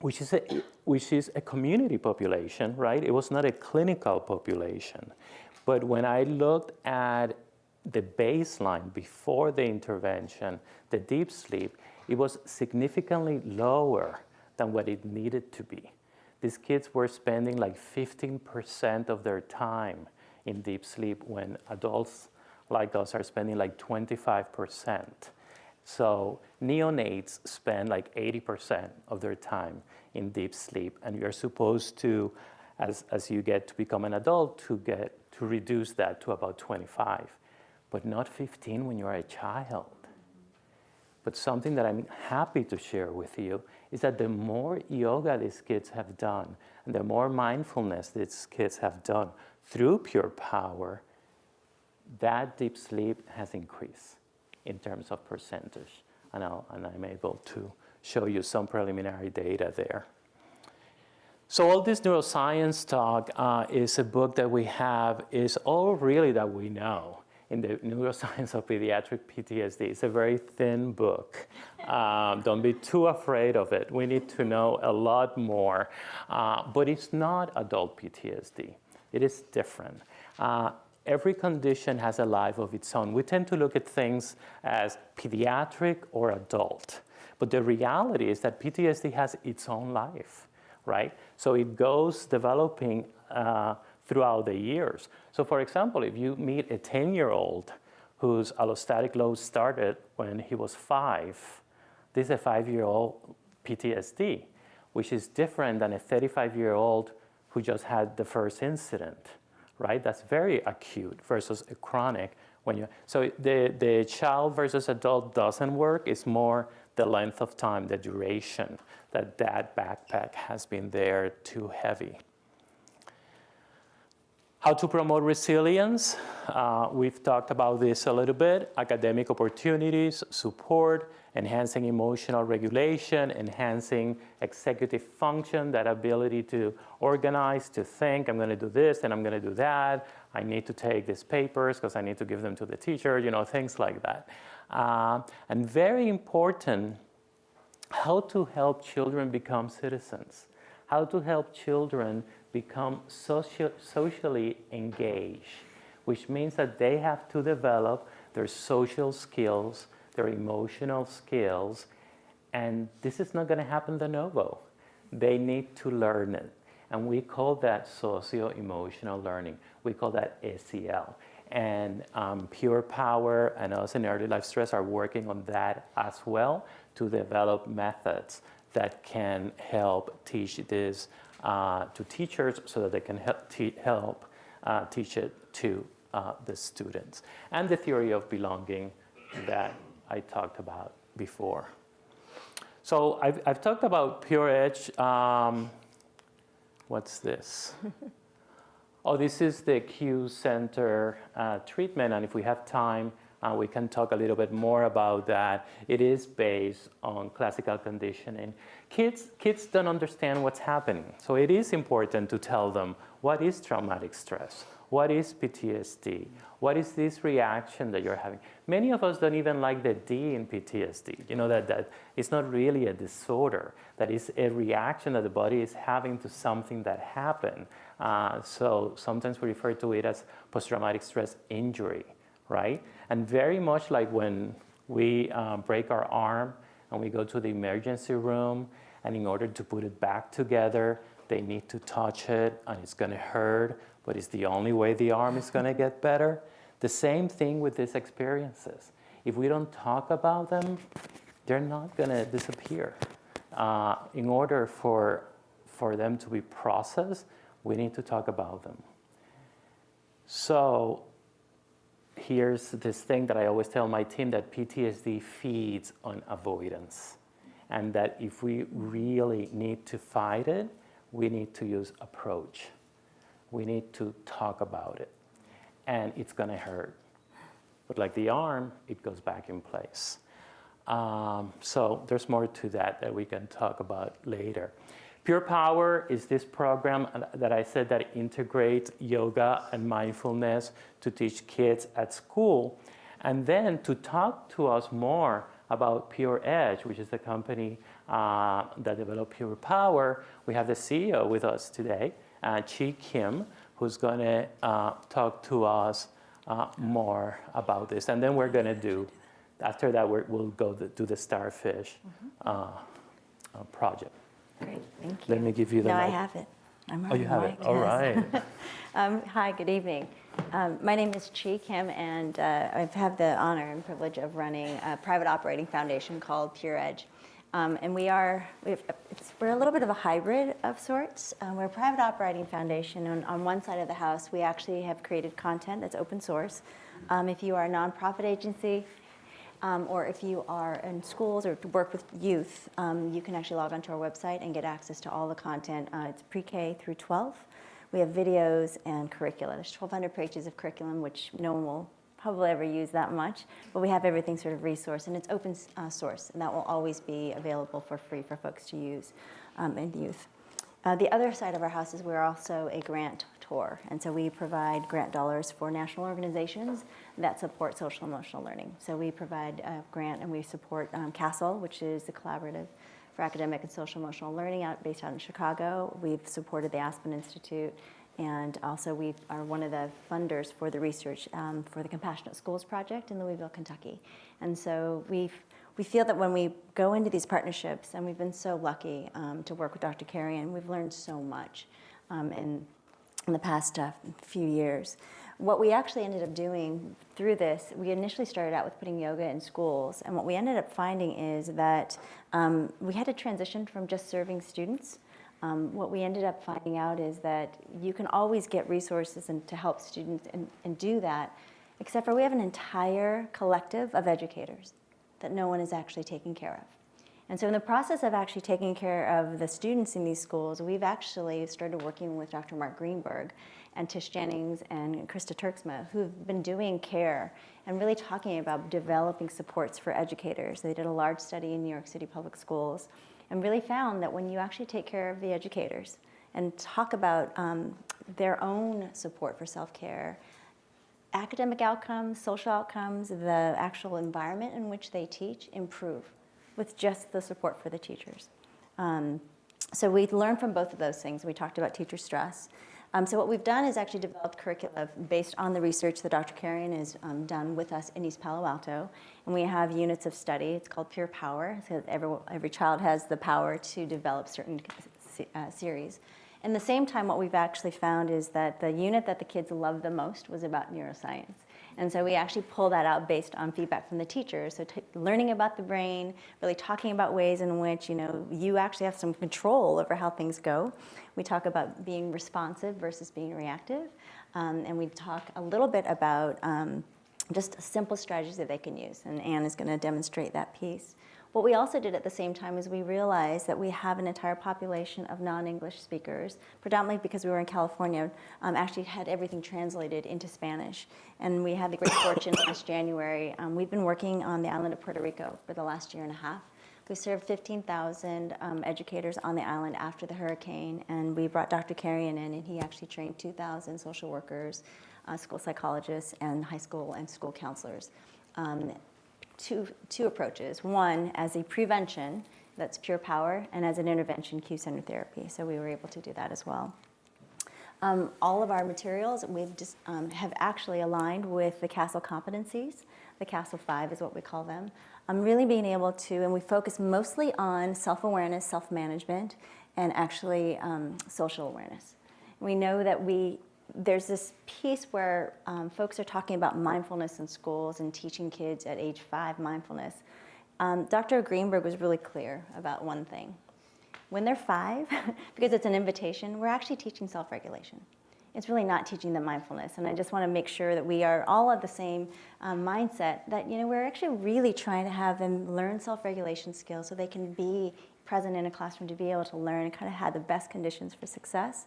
which is a community population, right? It was not a clinical population. But when I looked at the baseline before the intervention, the deep sleep, it was significantly lower than what it needed to be. These kids were spending like 15% of their time in deep sleep when adults like us are spending like 25%. So neonates spend like 80% of their time in deep sleep, and you're supposed to, as you get to become an adult, to reduce that to about 25, but not 15 when you're a child. But something that I'm happy to share with you is that the more yoga these kids have done, and the more mindfulness these kids have done through Pure Power, that deep sleep has increased in terms of percentage. And I'm able to show you some preliminary data there. So all this neuroscience talk is a book that we have, is all really that we know in the neuroscience of pediatric PTSD. It's a very thin book. Don't be too afraid of it. We need to know a lot more. But it's not adult PTSD. It is different. Every condition has a life of its own. We tend to look at things as pediatric or adult. But the reality is that PTSD has its own life, right? So it goes developing throughout the years. So for example, if you meet a 10-year-old whose allostatic load started when he was 5, this is a 5-year-old PTSD, which is different than a 35-year-old who just had the first incident, right? That's very acute versus a chronic. So the child versus adult doesn't work. It's more the length of time, the duration that backpack has been there too heavy. How to promote resilience? We've talked about this a little bit. Academic opportunities, support, enhancing emotional regulation, enhancing executive function, that ability to organize, to think, I'm going to do this and I'm going to do that. I need to take these papers because I need to give them to the teacher, things like that. And very important, how to help children become citizens, how to help children become socially engaged, which means that they have to develop their social skills, their emotional skills, and this is not going to happen de novo. They need to learn it, and we call that socio-emotional learning. We call that SEL. And Pure Power and us in Early Life Stress are working on that as well to develop methods that can help teach this to teachers so that they can help teach it to the students. And the theory of belonging that I talked about before. So I've talked about Pure Edge. What's this? Oh, this is the Q Center treatment, and if we have time, we can talk a little bit more about that. It is based on classical conditioning. Kids don't understand what's happening, so it is important to tell them what is traumatic stress, what is PTSD, what is this reaction that you're having. Many of us don't even like the D in PTSD. That it's not really a disorder, that is a reaction that the body is having to something that happened. So sometimes we refer to it as post-traumatic stress injury, right? And very much like when we break our arm and we go to the emergency room, and in order to put it back together, they need to touch it, and it's going to hurt, but it's the only way the arm is going to get better. The same thing with these experiences. If we don't talk about them, they're not going to disappear. In order for them to be processed, we need to talk about them. So here's this thing that I always tell my team, that PTSD feeds on avoidance. And that if we really need to fight it, we need to use approach. we need to talk about it. And it's going to hurt. But like the arm, it goes back in place. So there's more to that we can talk about later. Pure Power is this program that I said that integrates yoga and mindfulness to teach kids at school. And then to talk to us more about Pure Edge, which is the company that developed Pure Power, we have the CEO with us today, Chi Kim, who's going to talk to us more about this. And then we're going to do, after that, we'll go do the Starfish project. Great, thank you. Let me give you the No, I mic. have it. I'm Oh, you have it. yes. All right. Hi, good evening. My name is Chi Kim, and I have the honor and privilege of running a private operating foundation called Pure Edge. And we're a little bit of a hybrid of sorts. We're a private operating foundation, and on one side of the house, we actually have created content that's open source. If you are a nonprofit agency, or if you are in schools or to work with youth, you can actually log onto our website and get access to all the content. It's pre-K through 12. We have videos and curricula. There's 1,200 pages of curriculum, which no one will probably ever use that much, but we have everything sort of resourced, and it's open source, and that will always be available for free for folks to use and youth. The other side of our house is we're also a grantor, and so we provide grant dollars for national organizations that support social emotional learning. So we provide a grant and we support CASEL, which is the Collaborative for Academic and Social Emotional Learning based out in Chicago. We've supported the Aspen Institute, and also we are one of the funders for the research for the Compassionate Schools Project in Louisville, Kentucky. And so we feel that when we go into these partnerships, and we've been so lucky to work with Dr. Carrion, we've learned so much in the past few years. What we actually ended up doing through this, we initially started out with putting yoga in schools, and what we ended up finding is that we had to transition from just serving students. What we ended up finding out is that you can always get resources to help students and do that, except for we have an entire collective of educators that no one is actually taking care of. And so in the process of actually taking care of the students in these schools, we've actually started working with Dr. Mark Greenberg and Tish Jennings and Krista Turksma, who've been doing care and really talking about developing supports for educators. They did a large study in New York City public schools and really found that when you actually take care of the educators and talk about their own support for self-care, academic outcomes, social outcomes, the actual environment in which they teach improve with just the support for the teachers. So we learned from both of those things. We talked about teacher stress. So what we've done is actually developed curricula based on the research that Dr. Carrion has done with us in East Palo Alto. And we have units of study. It's called Pure Power. So every child has the power to develop certain series. And at the same time, what we've actually found is that the unit that the kids loved the most was about neuroscience. And so we actually pull that out based on feedback from the teachers. So learning about the brain, really talking about ways in which you actually have some control over how things go. We talk about being responsive versus being reactive. And we talk a little bit about just simple strategies that they can use. And Anne is going to demonstrate that piece. What we also did at the same time is we realized that we have an entire population of non-English speakers, predominantly because we were in California, actually had everything translated into Spanish. And we had the great fortune last January. We've been working on the island of Puerto Rico for the last year and a half. We served 15,000 educators on the island after the hurricane, and we brought Dr. Carrion in, and he actually trained 2,000 social workers, school psychologists, and high school and school counselors. Two approaches. One, as a prevention, that's Pure Power, and as an intervention, Q-centered therapy. So we were able to do that as well. All of our materials we've just have actually aligned with the CASEL competencies. The CASEL 5 is what we call them. Really being able to, and we focus mostly on self-awareness, self-management, and actually social awareness. We know that there's this piece where folks are talking about mindfulness in schools and teaching kids at age 5 mindfulness. Dr. Greenberg was really clear about one thing. When they're 5, because it's an invitation, we're actually teaching self-regulation. It's really not teaching them mindfulness. And I just want to make sure that we are all of the same mindset, that we're actually really trying to have them learn self-regulation skills so they can be present in a classroom to be able to learn and kind of have the best conditions for success.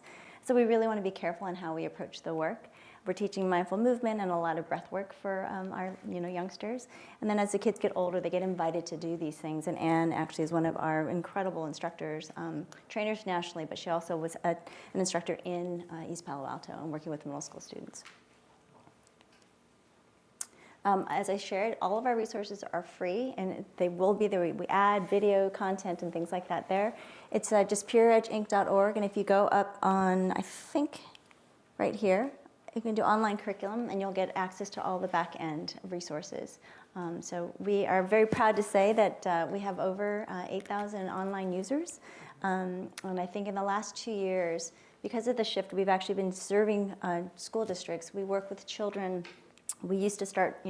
So we really want to be careful in how we approach the work. We're teaching mindful movement and a lot of breath work for our youngsters. And then as the kids get older, they get invited to do these things. And Anne actually is one of our incredible instructors, trainers nationally, but she also was an instructor in East Palo Alto and working with middle school students. As I shared, all of our resources are free, and they will be there. We add video content and things like that there. It's just pureedgeinc.org, and if you go up on, I think, right here, you can do online curriculum, and you'll get access to all the back-end resources. So we are very proud to say that we have over 8,000 online users, and I think in the last 2 years, because of the shift, we've actually been serving school districts. We work with children. We used to start,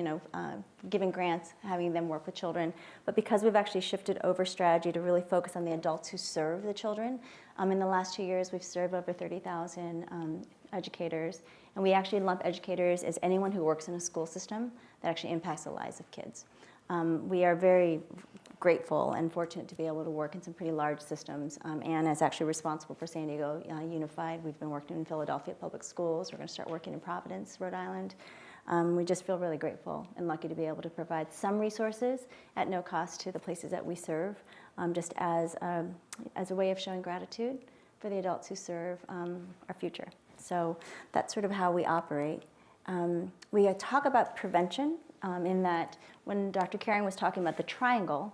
giving grants, having them work with children, but because we've actually shifted over strategy to really focus on the adults who serve the children, in the last 2 years we've served over 30,000 educators, and we actually lump educators as anyone who works in a school system that actually impacts the lives of kids. We are very grateful and fortunate to be able to work in some pretty large systems. Anne is actually responsible for San Diego Unified. We've been working in Philadelphia Public Schools. We're going to start working in Providence, Rhode Island. We just feel really grateful and lucky to be able to provide some resources at no cost to the places that we serve, just as a way of showing gratitude for the adults who serve our future. So that's sort of how we operate. We talk about prevention in that when Dr. Carrion was talking about the triangle,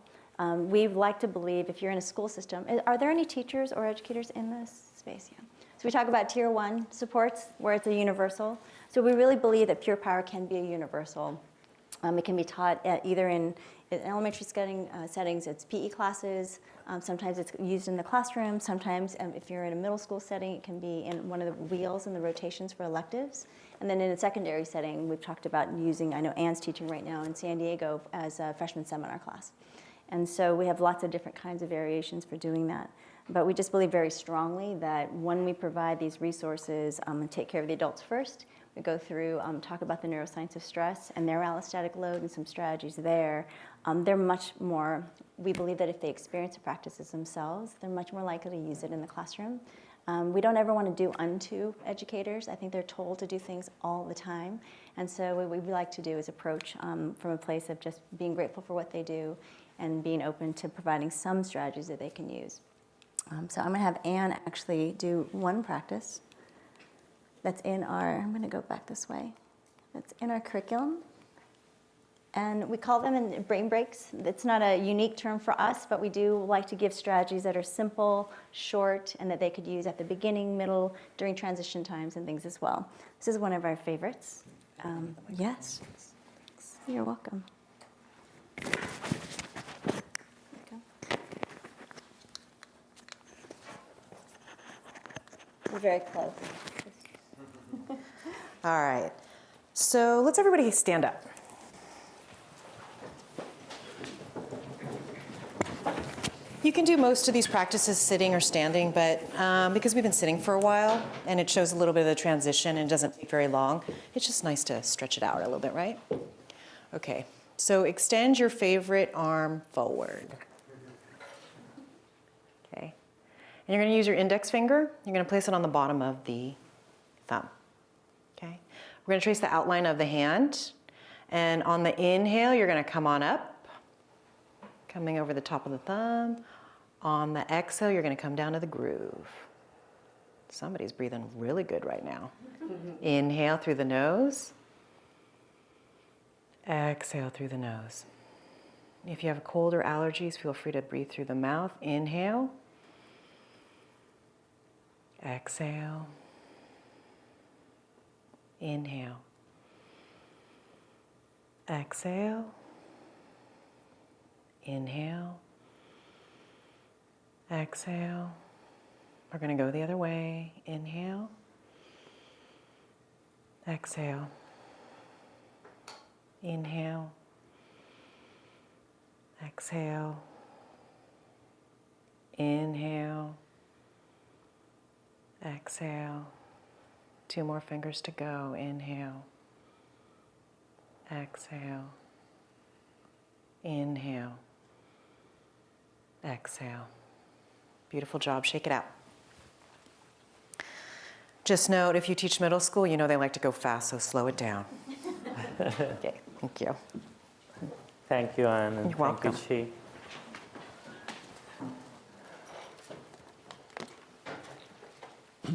we like to believe if you're in a school system, are there any teachers or educators in this space? Yeah. So we talk about tier 1 supports where it's a universal. So we really believe that Pure Power can be a universal. It can be taught either in elementary settings, it's PE classes. Sometimes it's used in the classroom. Sometimes if you're in a middle school setting, it can be in one of the wheels in the rotations for electives. And then in a secondary setting, we've talked about using, I know Anne's teaching right now in San Diego as a freshman seminar class. And so we have lots of different kinds of variations for doing that. But we just believe very strongly that when we provide these resources and take care of the adults first, we go through, talk about the neuroscience of stress and their allostatic load and some strategies there. They're much more, we believe that if they experience the practices themselves, they're much more likely to use it in the classroom. We don't ever want to do unto educators. I think they're told to do things all the time. And so what we like to do is approach from a place of just being grateful for what they do and being open to providing some strategies that they can use. So I'm going to have Anne actually do one practice that's in our, I'm going to go back this way, that's in our curriculum. And we call them brain breaks. It's not a unique term for us, but we do like to give strategies that are simple, short, and that they could use at the beginning, middle, during transition times and things as well. This is one of our favorites. Yes, you're welcome. We're very close. All right. So let's everybody stand up. You can do most of these practices sitting or standing, but because we've been sitting for a while and it shows a little bit of the transition and doesn't take very long, it's just nice to stretch it out a little bit, right? Okay, so extend your favorite arm forward. Okay, and you're going to use your index finger. You're going to place it on the bottom of the thumb. Okay, we're going to trace the outline of the hand, and on the inhale, you're going to come on up, coming over the top of the thumb. On the exhale, you're going to come down to the groove. Somebody's breathing really good right now. Inhale through the nose. Exhale through the nose. If you have a cold or allergies, feel free to breathe through the mouth. Inhale. Exhale. Inhale. Exhale. Inhale. Exhale. We're going to go the other way. Inhale. Exhale. Inhale. Exhale. Inhale. Exhale. 2 more fingers to go. Inhale. Exhale. Inhale. Exhale. Beautiful job. Shake it out. Just note, if you teach middle school, you know they like to go fast, so slow it down. Okay, thank you. Thank you, Anne. And You're welcome. Thank you, Chi.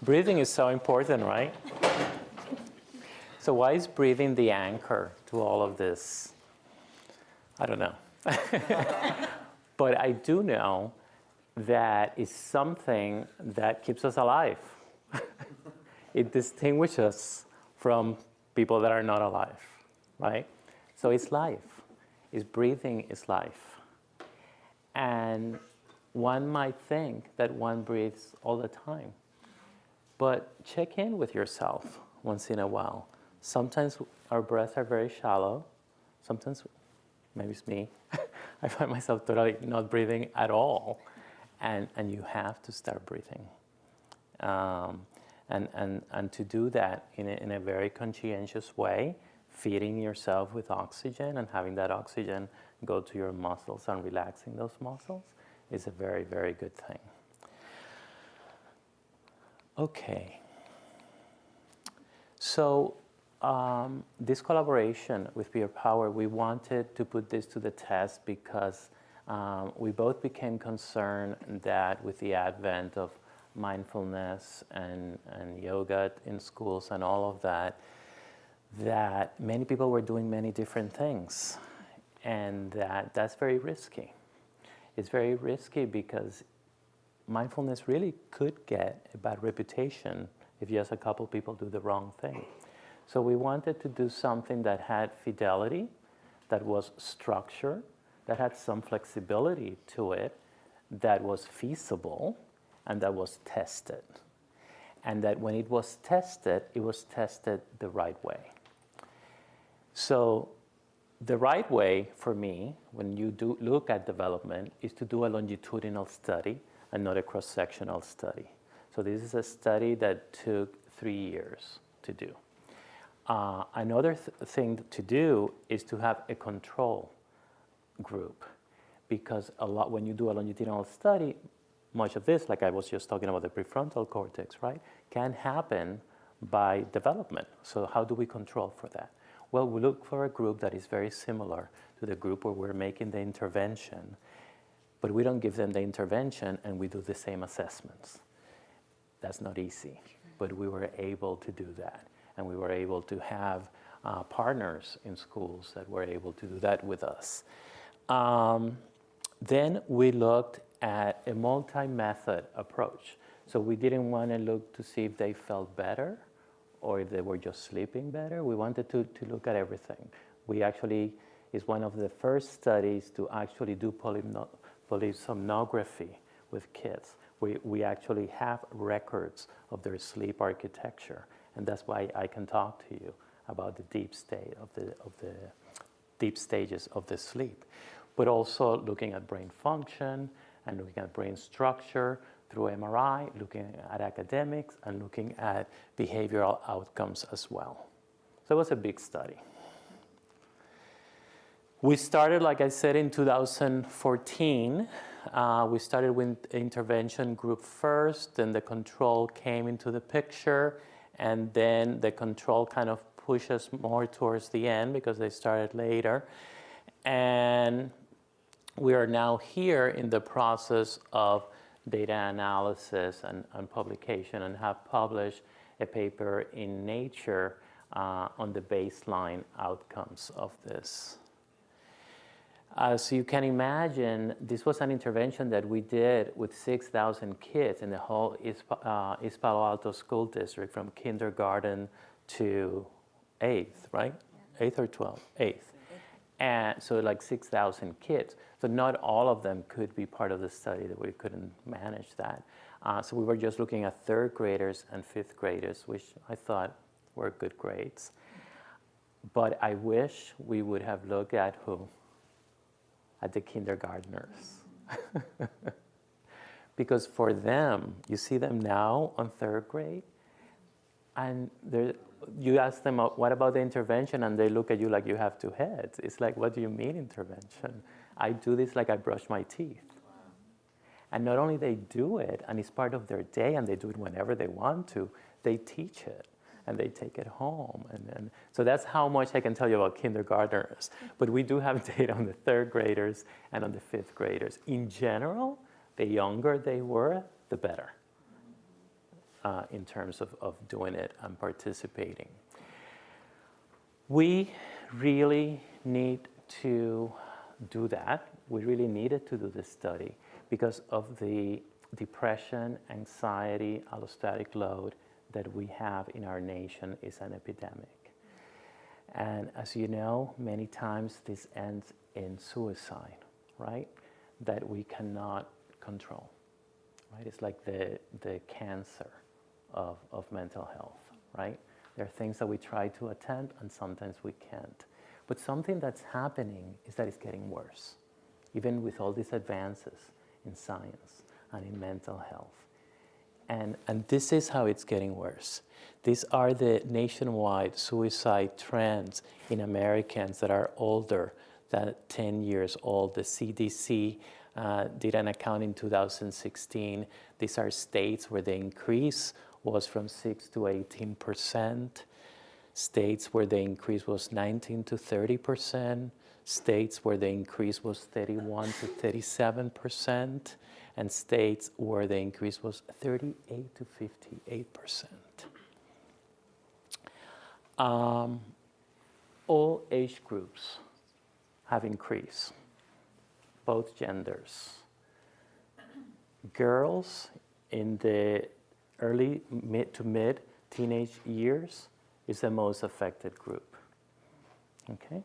Breathing is so important, right? So why is breathing the anchor to all of this? I don't know. But I do know that it's something that keeps us alive. It distinguishes us from people that are not alive, right? So it's life. It's breathing is life. And one might think that one breathes all the time. But check in with yourself once in a while. Sometimes our breaths are very shallow. Sometimes, maybe it's me, I find myself totally not breathing at all. And you have to start breathing. And to do that in a very conscientious way, feeding yourself with oxygen and having that oxygen go to your muscles and relaxing those muscles is a very, very good thing. Okay. So this collaboration with Peer Power, we wanted to put this to the test because we both became concerned that with the advent of mindfulness and yoga in schools and all of that, that many people were doing many different things, and that's very risky. It's very risky because mindfulness really could get a bad reputation if just a couple people do the wrong thing. So we wanted to do something that had fidelity, that was structured, that had some flexibility to it, that was feasible, and that was tested. And that when it was tested the right way. So the right way for me, when you do look at development, is to do a longitudinal study and not a cross-sectional study. So this is a study that took 3 years to do. Another thing to do is to have a control group, because when you do a longitudinal study, much of this, like I was just talking about the prefrontal cortex, right, can happen by development. So how do we control for that? Well, we look for a group that is very similar to the group where we're making the intervention, but we don't give them the intervention and we do the same assessments. That's not easy, but we were able to do that. And we were able to have partners in schools that were able to do that with us. Then we looked at a multi-method approach. So we didn't want to look to see if they felt better or if they were just sleeping better. We wanted to look at everything. We actually, is one of the first studies to actually do polysomnography with kids. We actually have records of their sleep architecture. And that's why I can talk to you about the deep state of the deep stages of the sleep. But also looking at brain function and looking at brain structure through MRI, looking at academics, and looking at behavioral outcomes as well. So it was a big study. We started, like I said, in 2014. We started with intervention group first, then the control came into the picture, and then the control kind of pushed us more towards the end because they started later. And we are now here in the process of data analysis and publication, and have published a paper in Nature on the baseline outcomes of this. So you can imagine, this was an intervention that we did with 6,000 kids in the whole East Palo Alto School District, from kindergarten to 8th, right? 8th or 12th? 8th. And so like 6,000 kids. So not all of them could be part of the study, that we couldn't manage that. So we were just looking at 3rd graders and 5th graders, which I thought were good grades. But I wish we would have looked at who? At the kindergartners. Because for them, you see them now on 3rd grade, and you ask them, what about the intervention? And they look at you like you have 2 heads. It's like, what do you mean intervention? I do this like I brush my teeth. And not only they do it, and it's part of their day, and they do it whenever they want to, they teach it, and they take it home. And so that's how much I can tell you about kindergartners. But we do have data on the third graders and on the fifth graders. In general, the younger they were, the better in terms of doing it and participating. We really need to do that. We really needed to do this study because of the depression, anxiety, allostatic load that we have in our nation is an epidemic. And as you know, many times this ends in suicide, right? That we cannot control, right? It's like the cancer of mental health, right? There are things that we try to attend and sometimes we can't. But something that's happening is that it's getting worse, even with all these advances in science and in mental health. And this is how it's getting worse. These are the nationwide suicide trends in Americans that are older than 10 years old. The CDC did an account in 2016. These are states where the increase was from 6 to 18%. States where the increase was 19 to 30%. States where the increase was 31 to 37%. And states where the increase was 38 to 58%. All age groups have increased, both genders. Girls in the early to mid teenage years is the most affected group. Okay?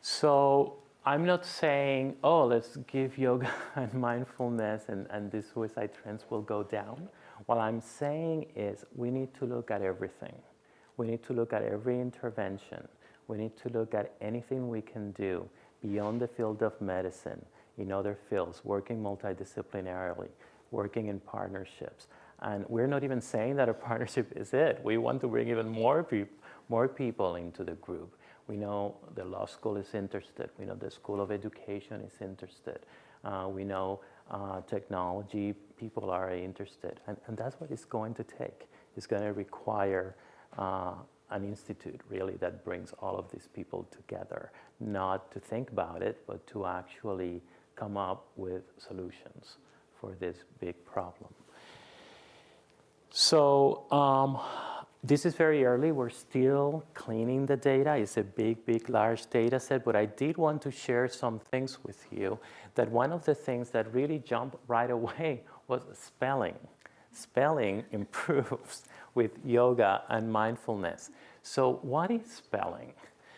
So I'm not saying, oh, let's give yoga and mindfulness and the suicide trends will go down. What I'm saying is we need to look at everything. We need to look at every intervention. We need to look at anything we can do beyond the field of medicine, in other fields, working multidisciplinarily, working in partnerships. And we're not even saying that a partnership is it. We want to bring even more people into the group. We know the law school is interested. We know the School of Education is interested. We know technology people are interested. And that's what it's going to take. It's going to require an institute, really, that brings all of these people together, not to think about it, but to actually come up with solutions for this big problem. So this is very early. We're still cleaning the data. It's a big, large data set, but I did want to share some things with you. That one of the things that really jumped right away was spelling. Spelling improves with yoga and mindfulness. So what is spelling?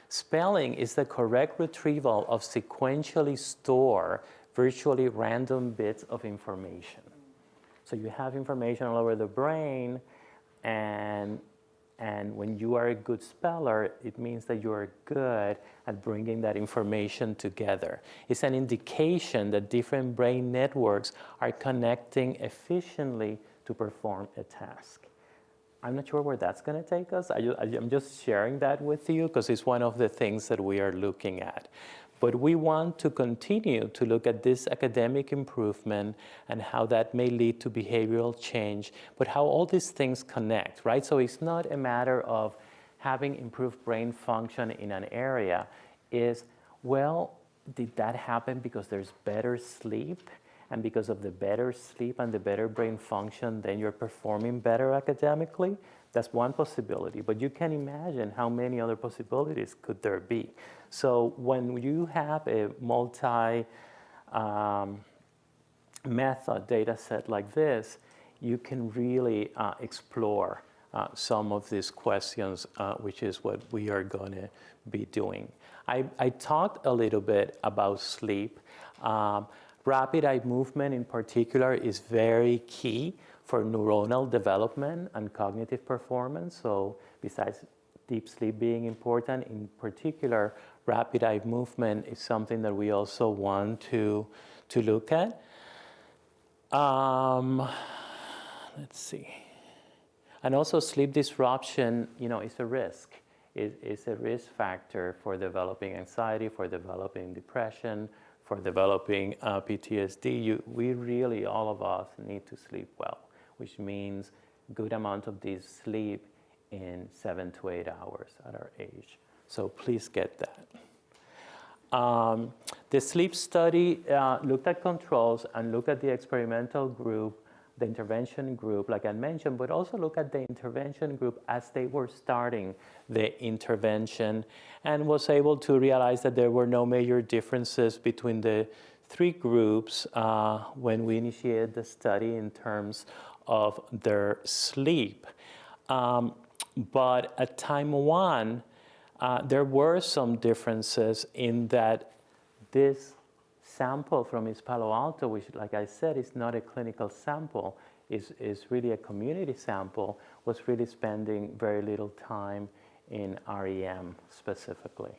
Spelling is the correct retrieval of sequentially stored, virtually random bits of information. So you have information all over the brain, and when you are a good speller, it means that you are good at bringing that information together. It's an indication that different brain networks are connecting efficiently to perform a task. I'm not sure where that's going to take us. I'm just sharing that with you because it's one of the things that we are looking at. But we want to continue to look at this academic improvement and how that may lead to behavioral change, but how all these things connect, right? So it's not a matter of having improved brain function in an area. Is, well, did that happen because there's better sleep? And because of the better sleep and the better brain function, then you're performing better academically? That's one possibility, but you can imagine how many other possibilities could there be. So when you have a multi-method data set like this, you can really explore some of these questions, which is what we are going to be doing. I talked a little bit about sleep. Rapid eye movement in particular is very key for neuronal development and cognitive performance. So besides deep sleep being important, in particular, rapid eye movement is something that we also want to look at. Let's see. And also sleep disruption, is a risk. It's a risk factor for developing anxiety, for developing depression, for developing PTSD, we really, all of us, need to sleep well, which means good amount of deep sleep in 7 to 8 hours at our age. So please get that. The sleep study looked at controls and looked at the experimental group, the intervention group, like I mentioned, but also look at the intervention group as they were starting the intervention, and was able to realize that there were no major differences between the 3 groups when we initiated the study in terms of their sleep. But at time 1, there were some differences in that this sample from East Palo Alto, which, like I said, is not a clinical sample, is really a community sample, was really spending very little time in REM specifically.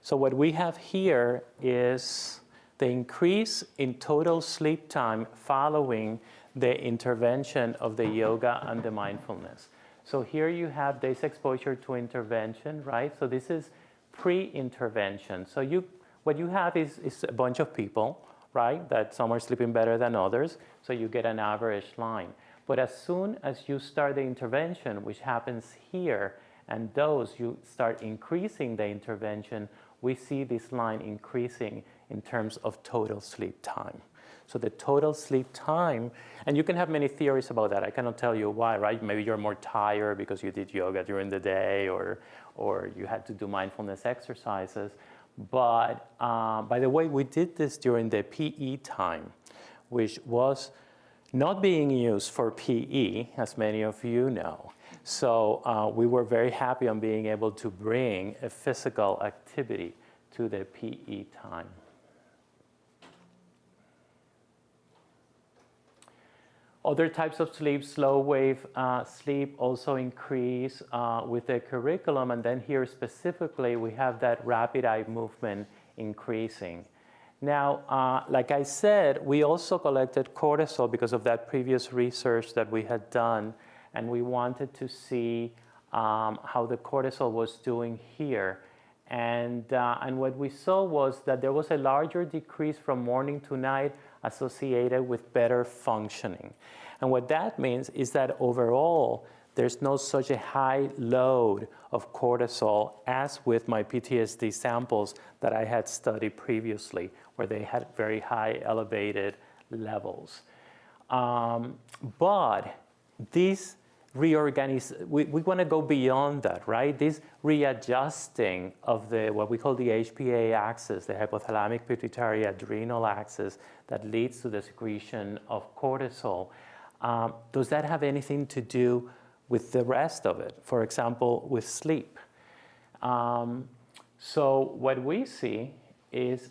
So what we have here is the increase in total sleep time following the intervention of the yoga and the mindfulness. So here you have this exposure to intervention, right? So this is pre-intervention. So what you have is a bunch of people, right? That some are sleeping better than others. So you get an average line. But as soon as you start the intervention, which happens here, and you start increasing the intervention, we see this line increasing in terms of total sleep time. So the total sleep time, and you can have many theories about that. I cannot tell you why, right? Maybe you're more tired because you did yoga during the day, or you had to do mindfulness exercises. But by the way, we did this during the PE time, which was not being used for PE, as many of you know. So we were very happy on being able to bring a physical activity to the PE time. Other types of sleep, slow wave sleep, also increase with the curriculum. And then here specifically, we have that rapid eye movement increasing. Now, like I said, we also collected cortisol because of that previous research that we had done. And we wanted to see how the cortisol was doing here. And what we saw was that there was a larger decrease from morning to night associated with better functioning. And what that means is that overall, there's no such a high load of cortisol as with my PTSD samples that I had studied previously, where they had very high elevated levels. But these we want to go beyond that, right? This readjusting of what we call the HPA axis, the hypothalamic pituitary adrenal axis, that leads to the secretion of cortisol. Does that have anything to do with the rest of it? For example, with sleep. So what we see is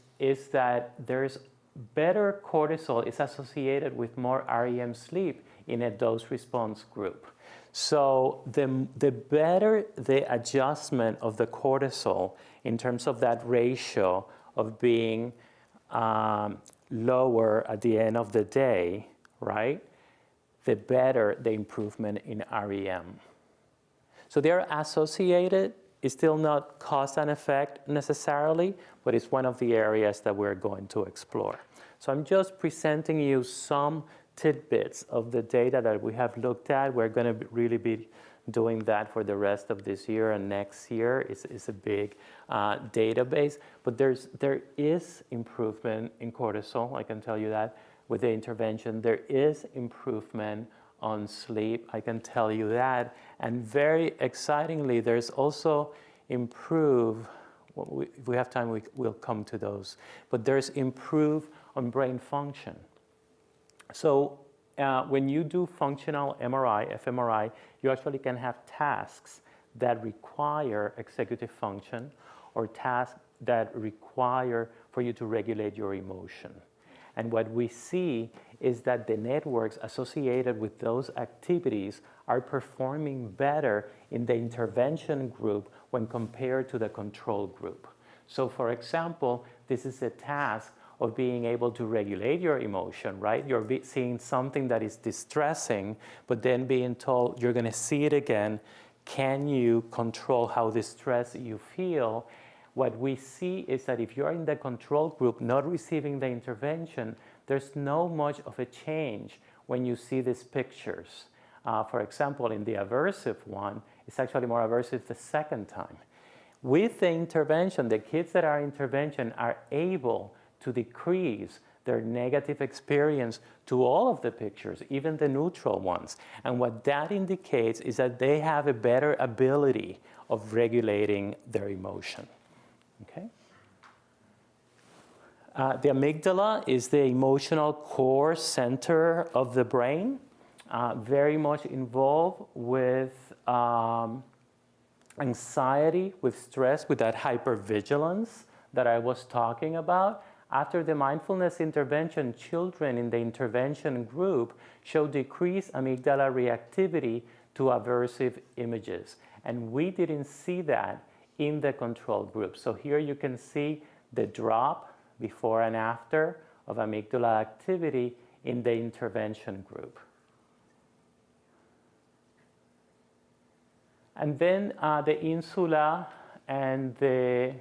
that there's better cortisol is associated with more REM sleep in a dose response group. So the better the adjustment of the cortisol in terms of that ratio of being lower at the end of the day, right? The better the improvement in REM. So they're associated. It's still not cause and effect necessarily, but it's one of the areas that we're going to explore. So I'm just presenting you some tidbits of the data that we have looked at. We're going to really be doing that for the rest of this year and next year. It's a big database, but there is improvement in cortisol, I can tell you that, with the intervention. There is improvement on sleep, I can tell you that. And very excitingly, there's also if we have time, we'll come to those. But there's improve on brain function. So when you do functional MRI, fMRI, you actually can have tasks that require executive function or tasks that require for you to regulate your emotion. And what we see is that the networks associated with those activities are performing better in the intervention group when compared to the control group. So for example, this is a task of being able to regulate your emotion, right? You're seeing something that is distressing, but then being told you're going to see it again. can you control how distressed you feel? What we see is that if you're in the control group not receiving the intervention, there's no much of a change when you see these pictures. For example, in the aversive one, it's actually more aversive the second time. With the intervention, the kids that are intervention are able to decrease their negative experience to all of the pictures, even the neutral ones. And what that indicates is that they have a better ability of regulating their emotion. Okay? The amygdala is the emotional core center of the brain, very much involved with anxiety, with stress, with that hypervigilance that I was talking about. After the mindfulness intervention, children in the intervention group show decreased amygdala reactivity to aversive images. And we didn't see that in the control group. So here you can see the drop before and after of amygdala activity in the intervention group. And then the insula and the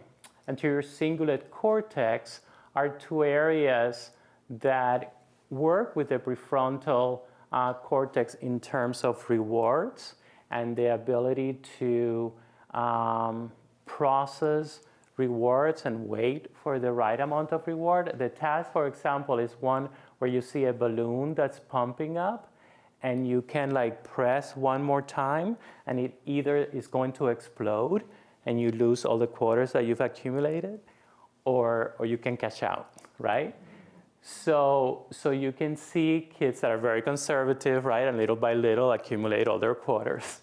anterior cingulate cortex are two areas that work with the prefrontal cortex in terms of rewards and the ability to process rewards and wait for the right amount of reward. The task, for example, is one where you see a balloon that's pumping up and you can like press one more time and it either is going to explode and you lose all the quarters that you've accumulated, or you can cash out, right? So you can see kids that are very conservative, right? And little by little accumulate all their quarters.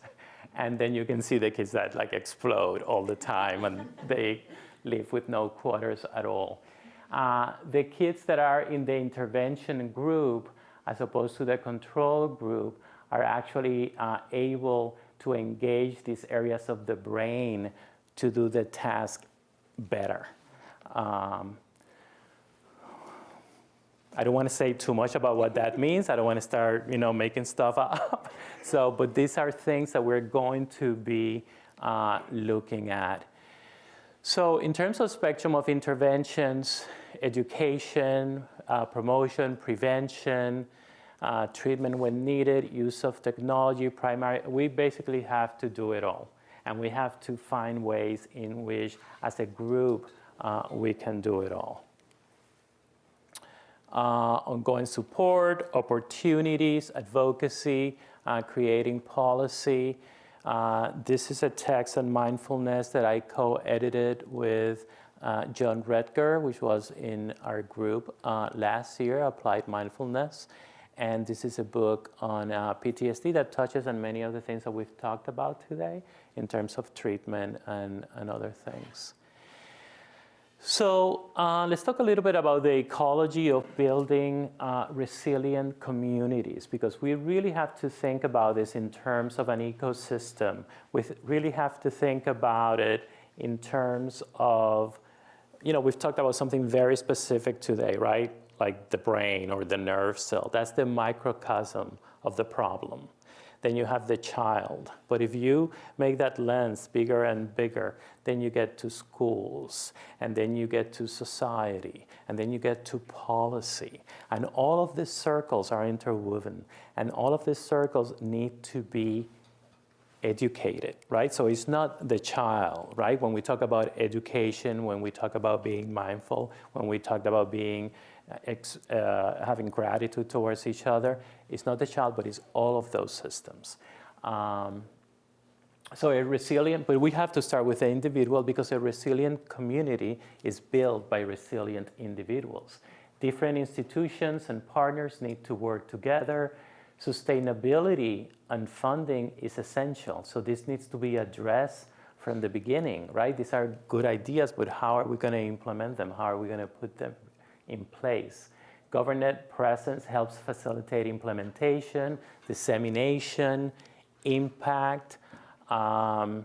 And then you can see the kids that like explode all the time and they live with no quarters at all. The kids that are in the intervention group, as opposed to the control group, are actually able to engage these areas of the brain to do the task better. I don't want to say too much about what that means. I don't want to start, making stuff up. But these are things that we're going to be looking at. So in terms of spectrum of interventions, education, promotion, prevention, treatment when needed, use of technology, we basically have to do it all. And we have to find ways in which, as a group, we can do it all. Ongoing support, opportunities, advocacy, creating policy. This is a text on mindfulness that I co-edited with John Redger, which was in our group last year, Applied Mindfulness. And this is a book on PTSD that touches on many of the things that we've talked about today in terms of treatment and other things. So let's talk a little bit about the ecology of building resilient communities, because we really have to think about this in terms of an ecosystem. We really have to think about it in terms of, we've talked about something very specific today, right? Like the brain or the nerve cell. That's the microcosm of the problem. Then you have the child. But if you make that lens bigger and bigger, then you get to schools, and then you get to society, and then you get to policy. And all of these circles are interwoven, and all of these circles need to be educated, right? So it's not the child, right? When we talk about education, when we talk about being mindful, when we talk about being having gratitude towards each other, it's not the child, but it's all of those systems. So a resilient, but we have to start with the individual, because a resilient community is built by resilient individuals. Different institutions and partners need to work together. Sustainability and funding is essential. So this needs to be addressed from the beginning, right? These are good ideas, but how are we going to implement them? How are we going to put them in place? Government presence helps facilitate implementation, dissemination, impact. I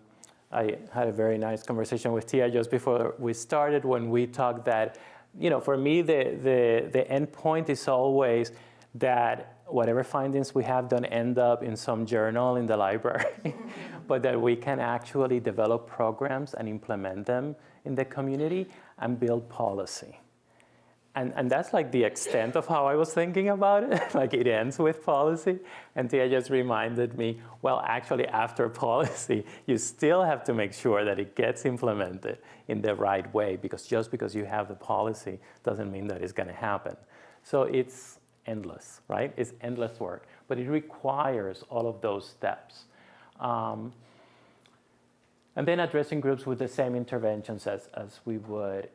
had a very nice conversation with Tia just before we started, when we talked that, for me, the end point is always that whatever findings we have don't end up in some journal in the library, but that we can actually develop programs and implement them in the community and build policy. And that's like the extent of how I was thinking about it. Like it ends with policy. And Tia just reminded me, well, actually after policy, you still have to make sure that it gets implemented in the right way, because just because you have the policy doesn't mean that it's going to happen. So it's endless, right? It's endless work, but it requires all of those steps. And then addressing groups with the same interventions as we would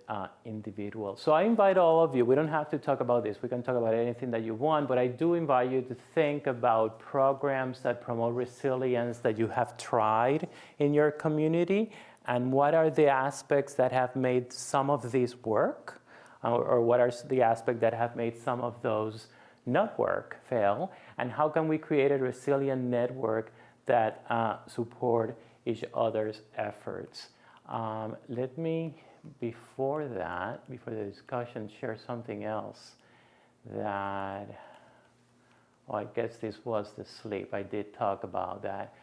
individuals. So I invite all of you, we don't have to talk about this, we can talk about anything that you want, but I do invite you to think about programs that promote resilience that you have tried in your community, and what are the aspects that have made some of these work, or what are the aspects that have made some of those not work, fail, and how can we create a resilient network that support each other's efforts. Let me, before the discussion, share something else that, well, I guess this was the sleep. I did talk about that.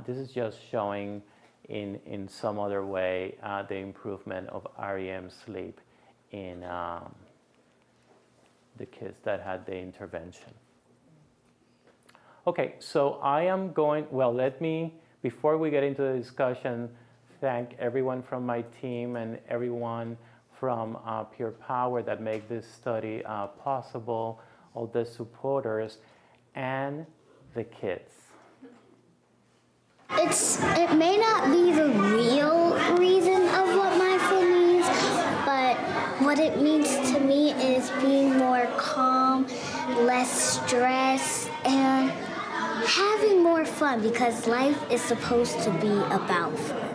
This is just showing in some other way the improvement of REM sleep in the kids that had the intervention. Okay, so I am going, well, let me, before we get into the discussion, thank everyone from my team and everyone from Pure Power that make this study possible, all the supporters, and the kids. It may not be the real reason of what mindful means, but what it means to me is being more calm, less stress, and having more fun, because life is supposed to be about fun.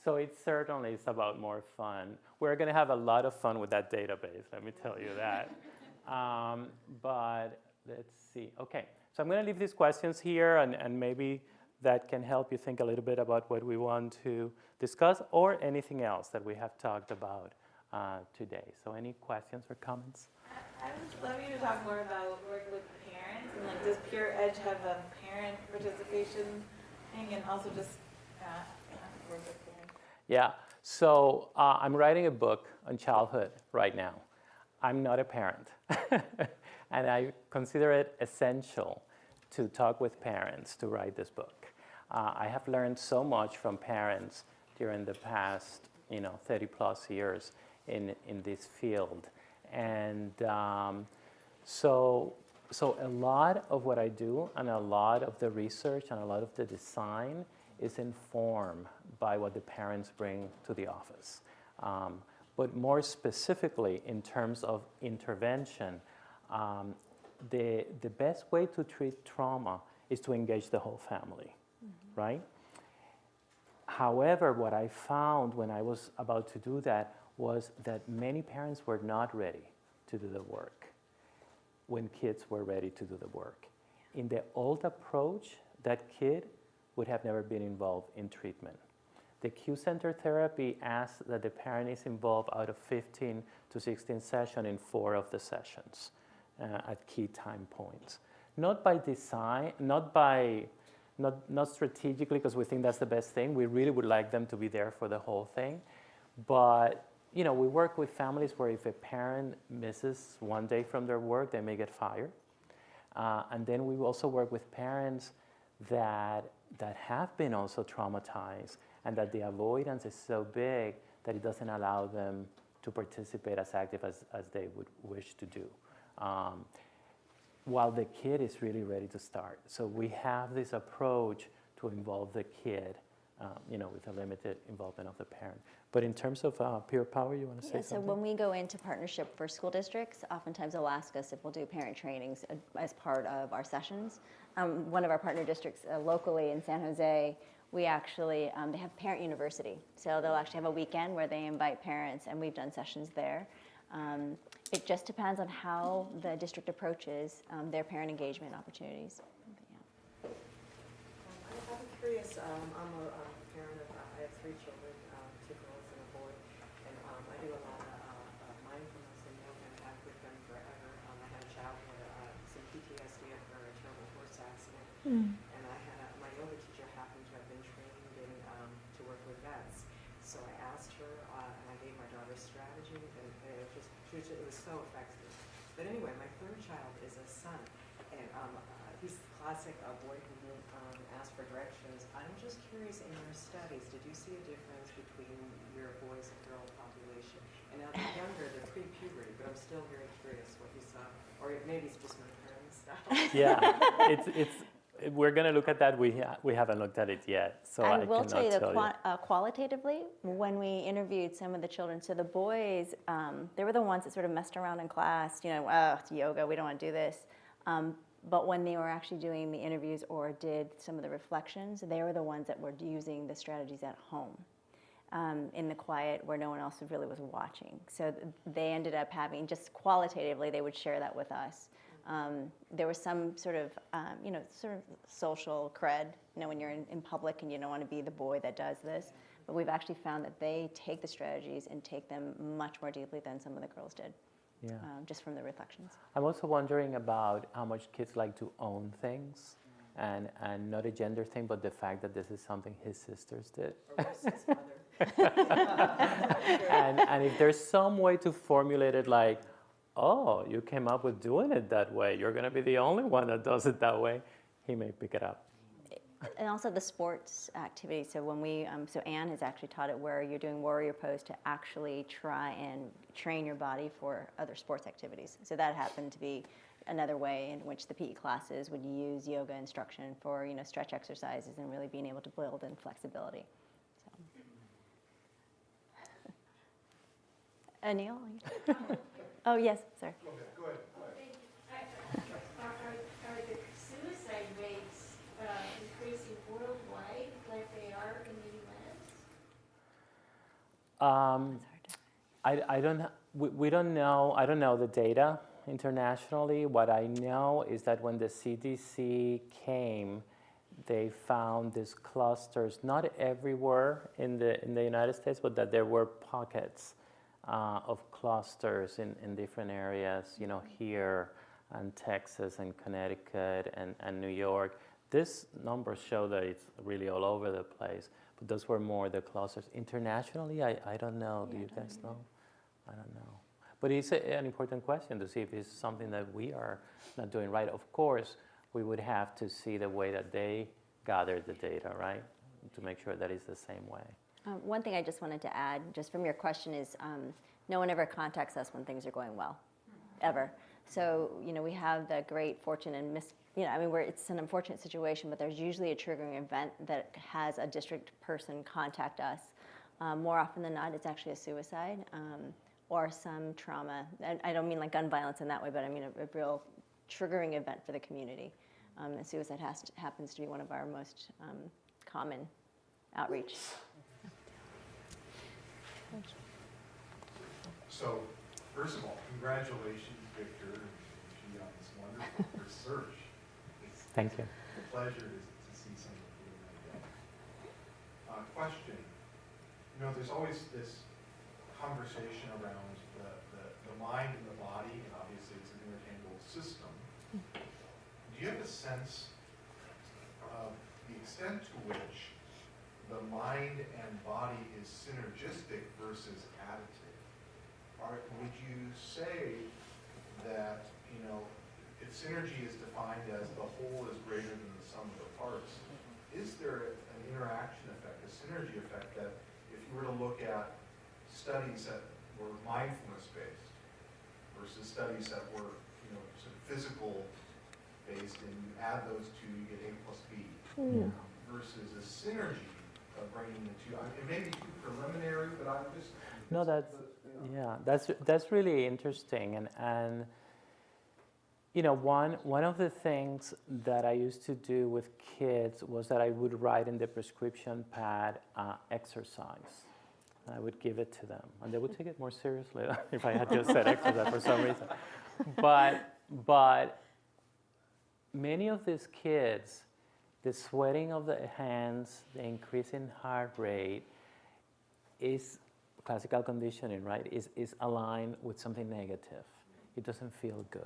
So it certainly is about more fun. We're going to have a lot of fun with that database, let me tell you that. But let's see. Okay, so I'm going to leave these questions here, and maybe that can help you think a little bit about what we want to discuss or anything else that we have talked about today. So any questions or comments? I would love you to talk more about working with parents, and like, does Pure Edge have a parent participation thing, and also just work with parents? Yeah, so I'm writing a book on childhood right now. I'm not a parent, and I consider it essential to talk with parents to write this book. I have learned so much from parents during the past, 30 plus years in this field. And so a lot of what I do and a lot of the research and a lot of the design is informed by what the parents bring to the office. But more specifically, in terms of intervention, the best way to treat trauma is to engage the whole family, right? However, what I found when I was about to do that was that many parents were not ready to do the work when kids were ready to do the work. In the old approach, that kid would have never been involved in treatment. The Q-center therapy asks that the parent is involved out of 15 to 16 sessions in 4 of the sessions at key time points. Not by design, not strategically because we think that's the best thing. We really would like them to be there for the whole thing. But we work with families where if a parent misses one day from their work, they may get fired. And then we also work with parents that have been also traumatized, and that the avoidance is so big that it doesn't allow them to participate as active as they would wish to do. While the kid is really ready to start. So we have this approach to involve the kid, with a limited involvement of the parent. But in terms of Pure Power, you want to say something? So when we go into partnership for school districts, oftentimes they'll ask us if we'll do parent trainings as part of our sessions. One of our partner districts locally in San Jose, we actually, they have Parent University. So they'll actually have a weekend where they invite parents, and we've done sessions there. It just depends on how the district approaches their parent engagement opportunities. I'm curious, I'm a parent of, I have 3 children, 2 was so effective. But anyway, my third child is a son, and he's classic boy who asked for directions. I'm just curious, in your studies, did you see a difference between your boys and girl population? And now the younger, the pre-puberty, but I'm still very curious what you saw, or maybe it's just my parents' style. Yeah, we're going to look at that. We haven't looked at it yet, so I will cannot tell you tell that qualitatively, when we interviewed some of the children, so the boys, they were the ones that sort of messed around in class, it's yoga, we don't want to do this. But when they were actually doing the interviews or did some of the reflections, they were the ones that were using the strategies at home. In the quiet where no one else really was watching. So they ended up having, just qualitatively, they would share that with us. There was some sort of social cred, when you're in public and you don't want to be the boy that does this. But we've actually found that they take the strategies and take them much more deeply than some of the girls did. Yeah. Just from the reflections. I'm also wondering about how much kids like to own things, and not a gender thing, but the fact that this is something his sisters did. Or was his mother? and if there's some way to formulate it like, oh, you came up with doing it that way, you're going to be the only one that does it that way, he may pick it up. And also the sports activity. So when so Anne has actually taught it where you're doing warrior pose to actually try and train your body for other sports activities. So that happened to be another way in which the PE classes would use yoga instruction for stretch exercises and really being able to build in flexibility. So. Anil? Oh yes, sir. Okay, go ahead. Are the suicide rates increasing worldwide like they are in the U.S.? I don't. We don't know. I don't know the data internationally. What I know is that when the CDC came, they found these clusters, not everywhere in the United States, but that there were pockets of clusters in different areas. Here and Texas and Connecticut and New York. These numbers show that it's really all over the place. But those were more the clusters. Internationally, I don't know. Do you guys know? I don't know. But it's an important question to see if it's something that we are not doing right. Of course, we would have to see the way that they gathered the data, right? To make sure that it's the same way. One thing I just wanted to add, just from your question, is no one ever contacts us when things are going well, ever. So, we have the great fortune and where it's an unfortunate situation, but there's usually a triggering event that has a district person contact us. More often than not, it's actually a suicide or some trauma. And I don't mean like gun violence in that way, but I mean a real triggering event for the community. And suicide happens to be one of our most common outreach. Thank you. So, first of all, congratulations, Victor, and Angie, on this wonderful research. It's Thank you. a pleasure to see something like that. Question. There's always this conversation around the mind and the body, and obviously it's an interchangeable system. Do you have a sense of the extent to which the mind and body is synergistic versus additive? Would you say that, if synergy is defined as the whole is greater than the sum of the parts, is there an interaction effect, a synergy effect, that if you were to look at studies that were mindfulness-based versus studies that were, sort of physical-based, and you add those two, you get A plus B, versus a synergy of bringing the two? It may be too preliminary, but I'm just... No, that's really interesting, and one of the things that I used to do with kids was that I would write in the prescription pad exercise. I would give it to them, and they would take it more seriously if I had just said exercise for some reason. But many of these kids, the sweating of the hands, the increase in heart rate is classical conditioning, right? Is aligned with something negative. It doesn't feel good.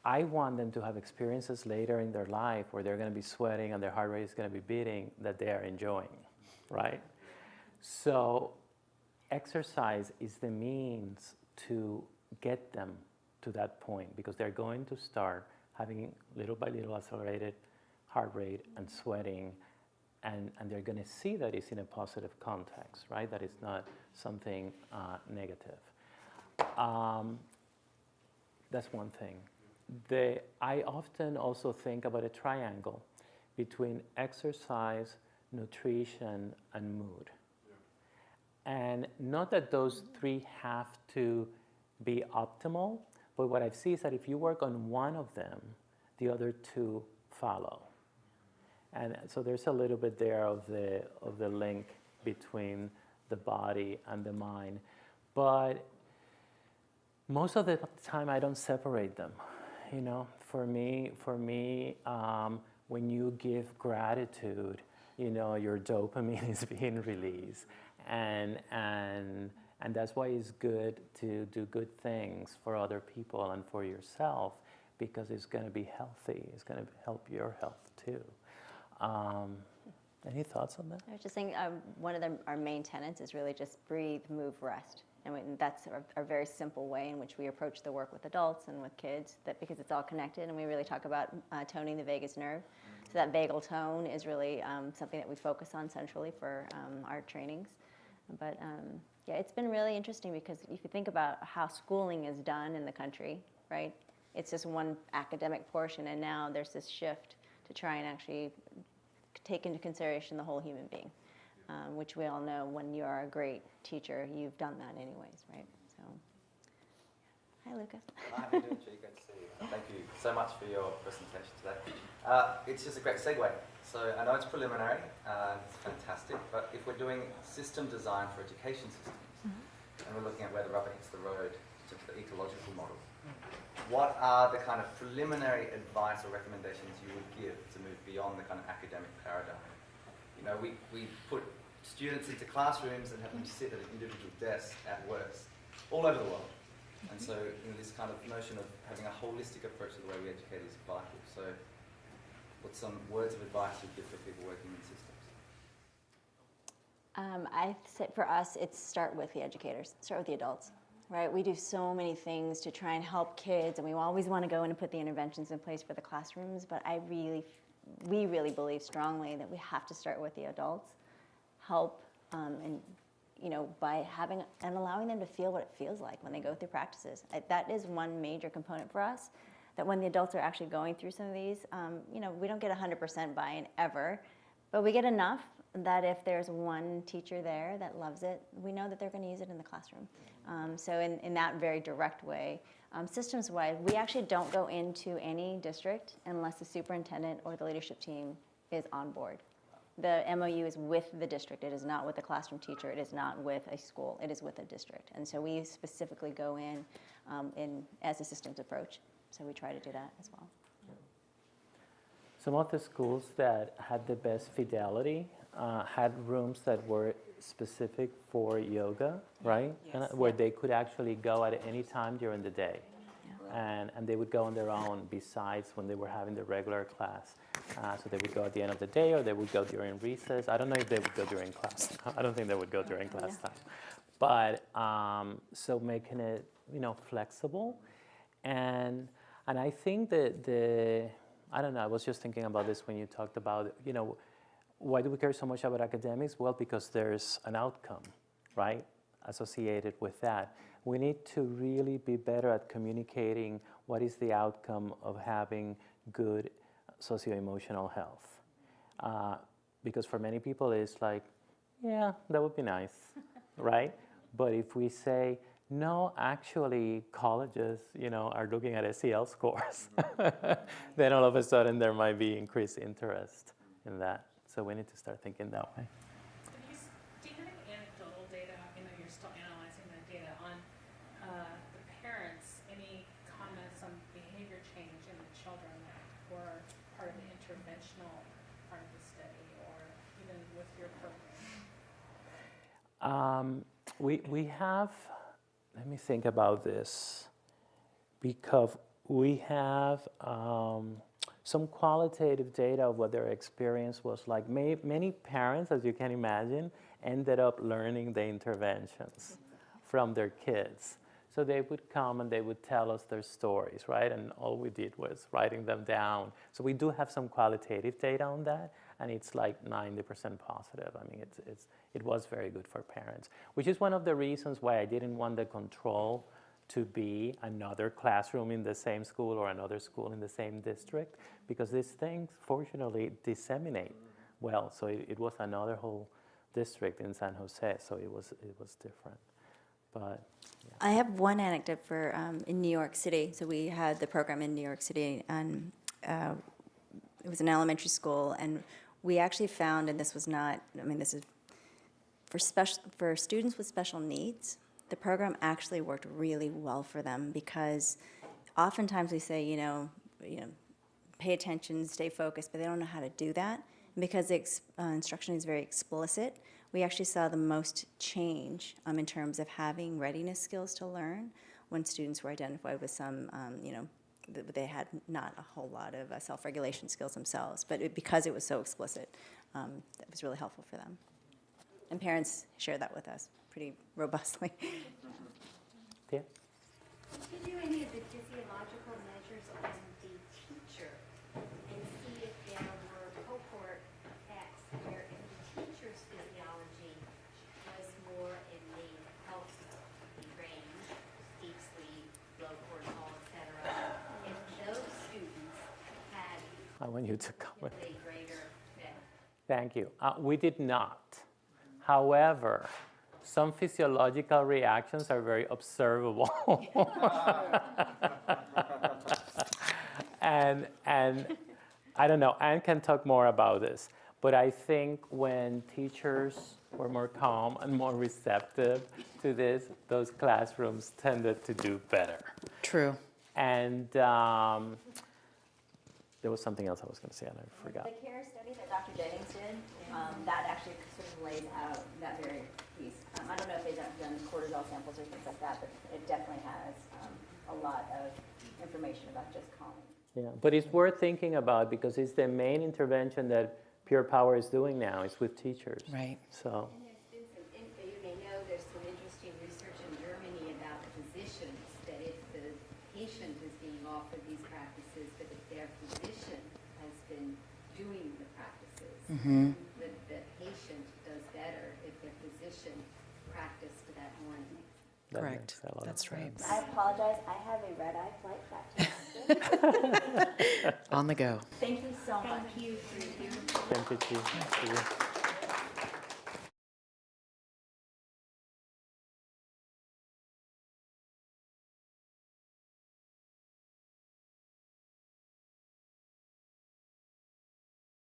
I want them to have experiences later in their life where they're going to be sweating and their heart rate is going to be beating that they are enjoying, right? So exercise is the means to get them to that point, because they're going to start having little by little accelerated heart rate and sweating, and they're going to see that it's in a positive context, right? That it's not something negative. That's one thing. I often also think about a triangle between exercise, nutrition, and mood. And not that those three have to be optimal, but what I've seen is that if you work on one of them, the other two follow. And so there's a little bit there of the link between the body and the mind. But most of the time I don't separate them. You know, for me, when you give gratitude, you know, your dopamine is being released. And that's why it's good to do good things for other people and for yourself, because it's going to be healthy. It's going to help your health too. Any thoughts on that? I was just saying, one of our main tenets is really just breathe, move, rest. And that's our very simple way in which we approach the work with adults and with kids, that because it's all connected, and we really talk about toning the vagus nerve. So that vagal tone is really something that we focus on centrally for our trainings. But yeah, it's been really interesting, because if you think about how schooling is done in the country, right? It's just one academic portion, and now there's this shift to try and actually take into consideration the whole human being. Which we all know, when you are a great teacher, you've done that anyways, right? So, hi, Lucas. Hi, how are you doing, Chi? Great to see you. Thank you so much for your presentation today. It's just a great segue. So I know it's preliminary, it's fantastic, but if we're doing system design for education systems, and we're looking at where the rubber hits the road, to the ecological model, what are the kind of preliminary advice or recommendations you would give to move beyond the kind of academic paradigm? You know, we put students into classrooms and have them sit at individual desks at works all over the world. And so, you know, this kind of notion of having a holistic approach to the way we educate is vital. So what's some words of advice you'd give for people working in systems? I say for us, it's start with the educators, start with the adults, right? We do so many things to try and help kids, and we always want to go in and put the interventions in place for the classrooms, but we really believe strongly that we have to start with the adults, help, and you know, by having and allowing them to feel what it feels like when they go through practices. That is one major component for us, that when the adults are actually going through some of these, you know, we don't get 100% buy-in ever, but we get enough that if there's one teacher there that loves it, we know that they're going to use it in the classroom. So in that very direct way, systems-wide, we actually don't go into any district unless the superintendent or the leadership team is on board. The MOU is with the district. It is not with a classroom teacher. It is not with a school. It is with a district. And so we specifically go in as a systems approach. So we try to do that as well. Some of the schools that had the best fidelity had rooms that were specific for yoga, right? Yes. Where they could actually go at any time during the day. And they would go on their own besides when they were having the regular class. So they would go at the end of the day, or they would go during recess. I don't know if they would go during class. I don't think they would go during class time. But so making it, you know, flexible. And I think that I don't know, I was just thinking about this when you talked about, you know, why do we care so much about academics? Well, because there's an outcome, right, associated with that. We need to really be better at communicating what is the outcome of having good socio-emotional health. Because for many people it's like, yeah, that would be nice, right? But if we say, no, actually, colleges, you know, are looking at SEL scores, then all of a sudden there might be increased interest in that. So we need to start thinking that way. Do you have any anecdotal data, I know you're still analyzing that data, on the parents, any comments on behavior change in the children that were part of the interventional part of the study, or even with your program? We have, let me think about this, because we have some qualitative data of what their experience was like. Many parents, as you can imagine, ended up learning the interventions from their kids. So they would come and they would tell us their stories, right? And all we did was writing them down. So we do have some qualitative data on that, and it's like 90% positive. I mean, it was very good for parents, which is one of the reasons why I didn't want the control to be another classroom in the same school or another school in the same district, because these things, fortunately, disseminate well. So it was another whole district in San Jose, so it was different. But yeah. I have one anecdote for in New York City. So we had the program in New York City, and it was an elementary school, and we actually found, and this was not, I mean, this is for students with special needs, the program actually worked really well for them, because oftentimes we say, pay attention, stay focused, but they don't know how to do that. And because the instruction is very explicit, we actually saw the most change in terms of having readiness skills to learn when students were identified with some, they had not a whole lot of self-regulation skills themselves, but because it was so explicit, that was really helpful for them. And parents shared that with us pretty robustly. Yeah. Did you do any of the physiological measures on the teacher and see if there were cohort effects where in the teacher's physiology was more in the health range, deep sleep, low cortisol, etc. If those students had I want you to comment. a greater effect? Thank you. We did not. However, some physiological reactions are very observable. and I don't know, Anne can talk more about this, but I think when teachers were more calm and more receptive to this, those classrooms tended to do better. True. And there was something else I was going to say and I forgot. The CARE study that Dr. Jennings did, that actually sort of lays out that very piece. I don't know if they've done cortisol samples or things like that, but it definitely has a lot of information about just calming. Yeah, but it's worth thinking about because it's the main intervention that Pure Power is doing now. It's with teachers. Right. So. And there's been some, you may know, there's some interesting research in Germany about physicians, that if the patient is being offered these practices, but if their physician has been doing the practices, the patient does better if their physician practiced that morning. That Correct. makes a lot of That's right. sense. I apologize, I have a red-eye flight back to Boston. On the go. Thank you so much. Thank you for your Thank you, Chief.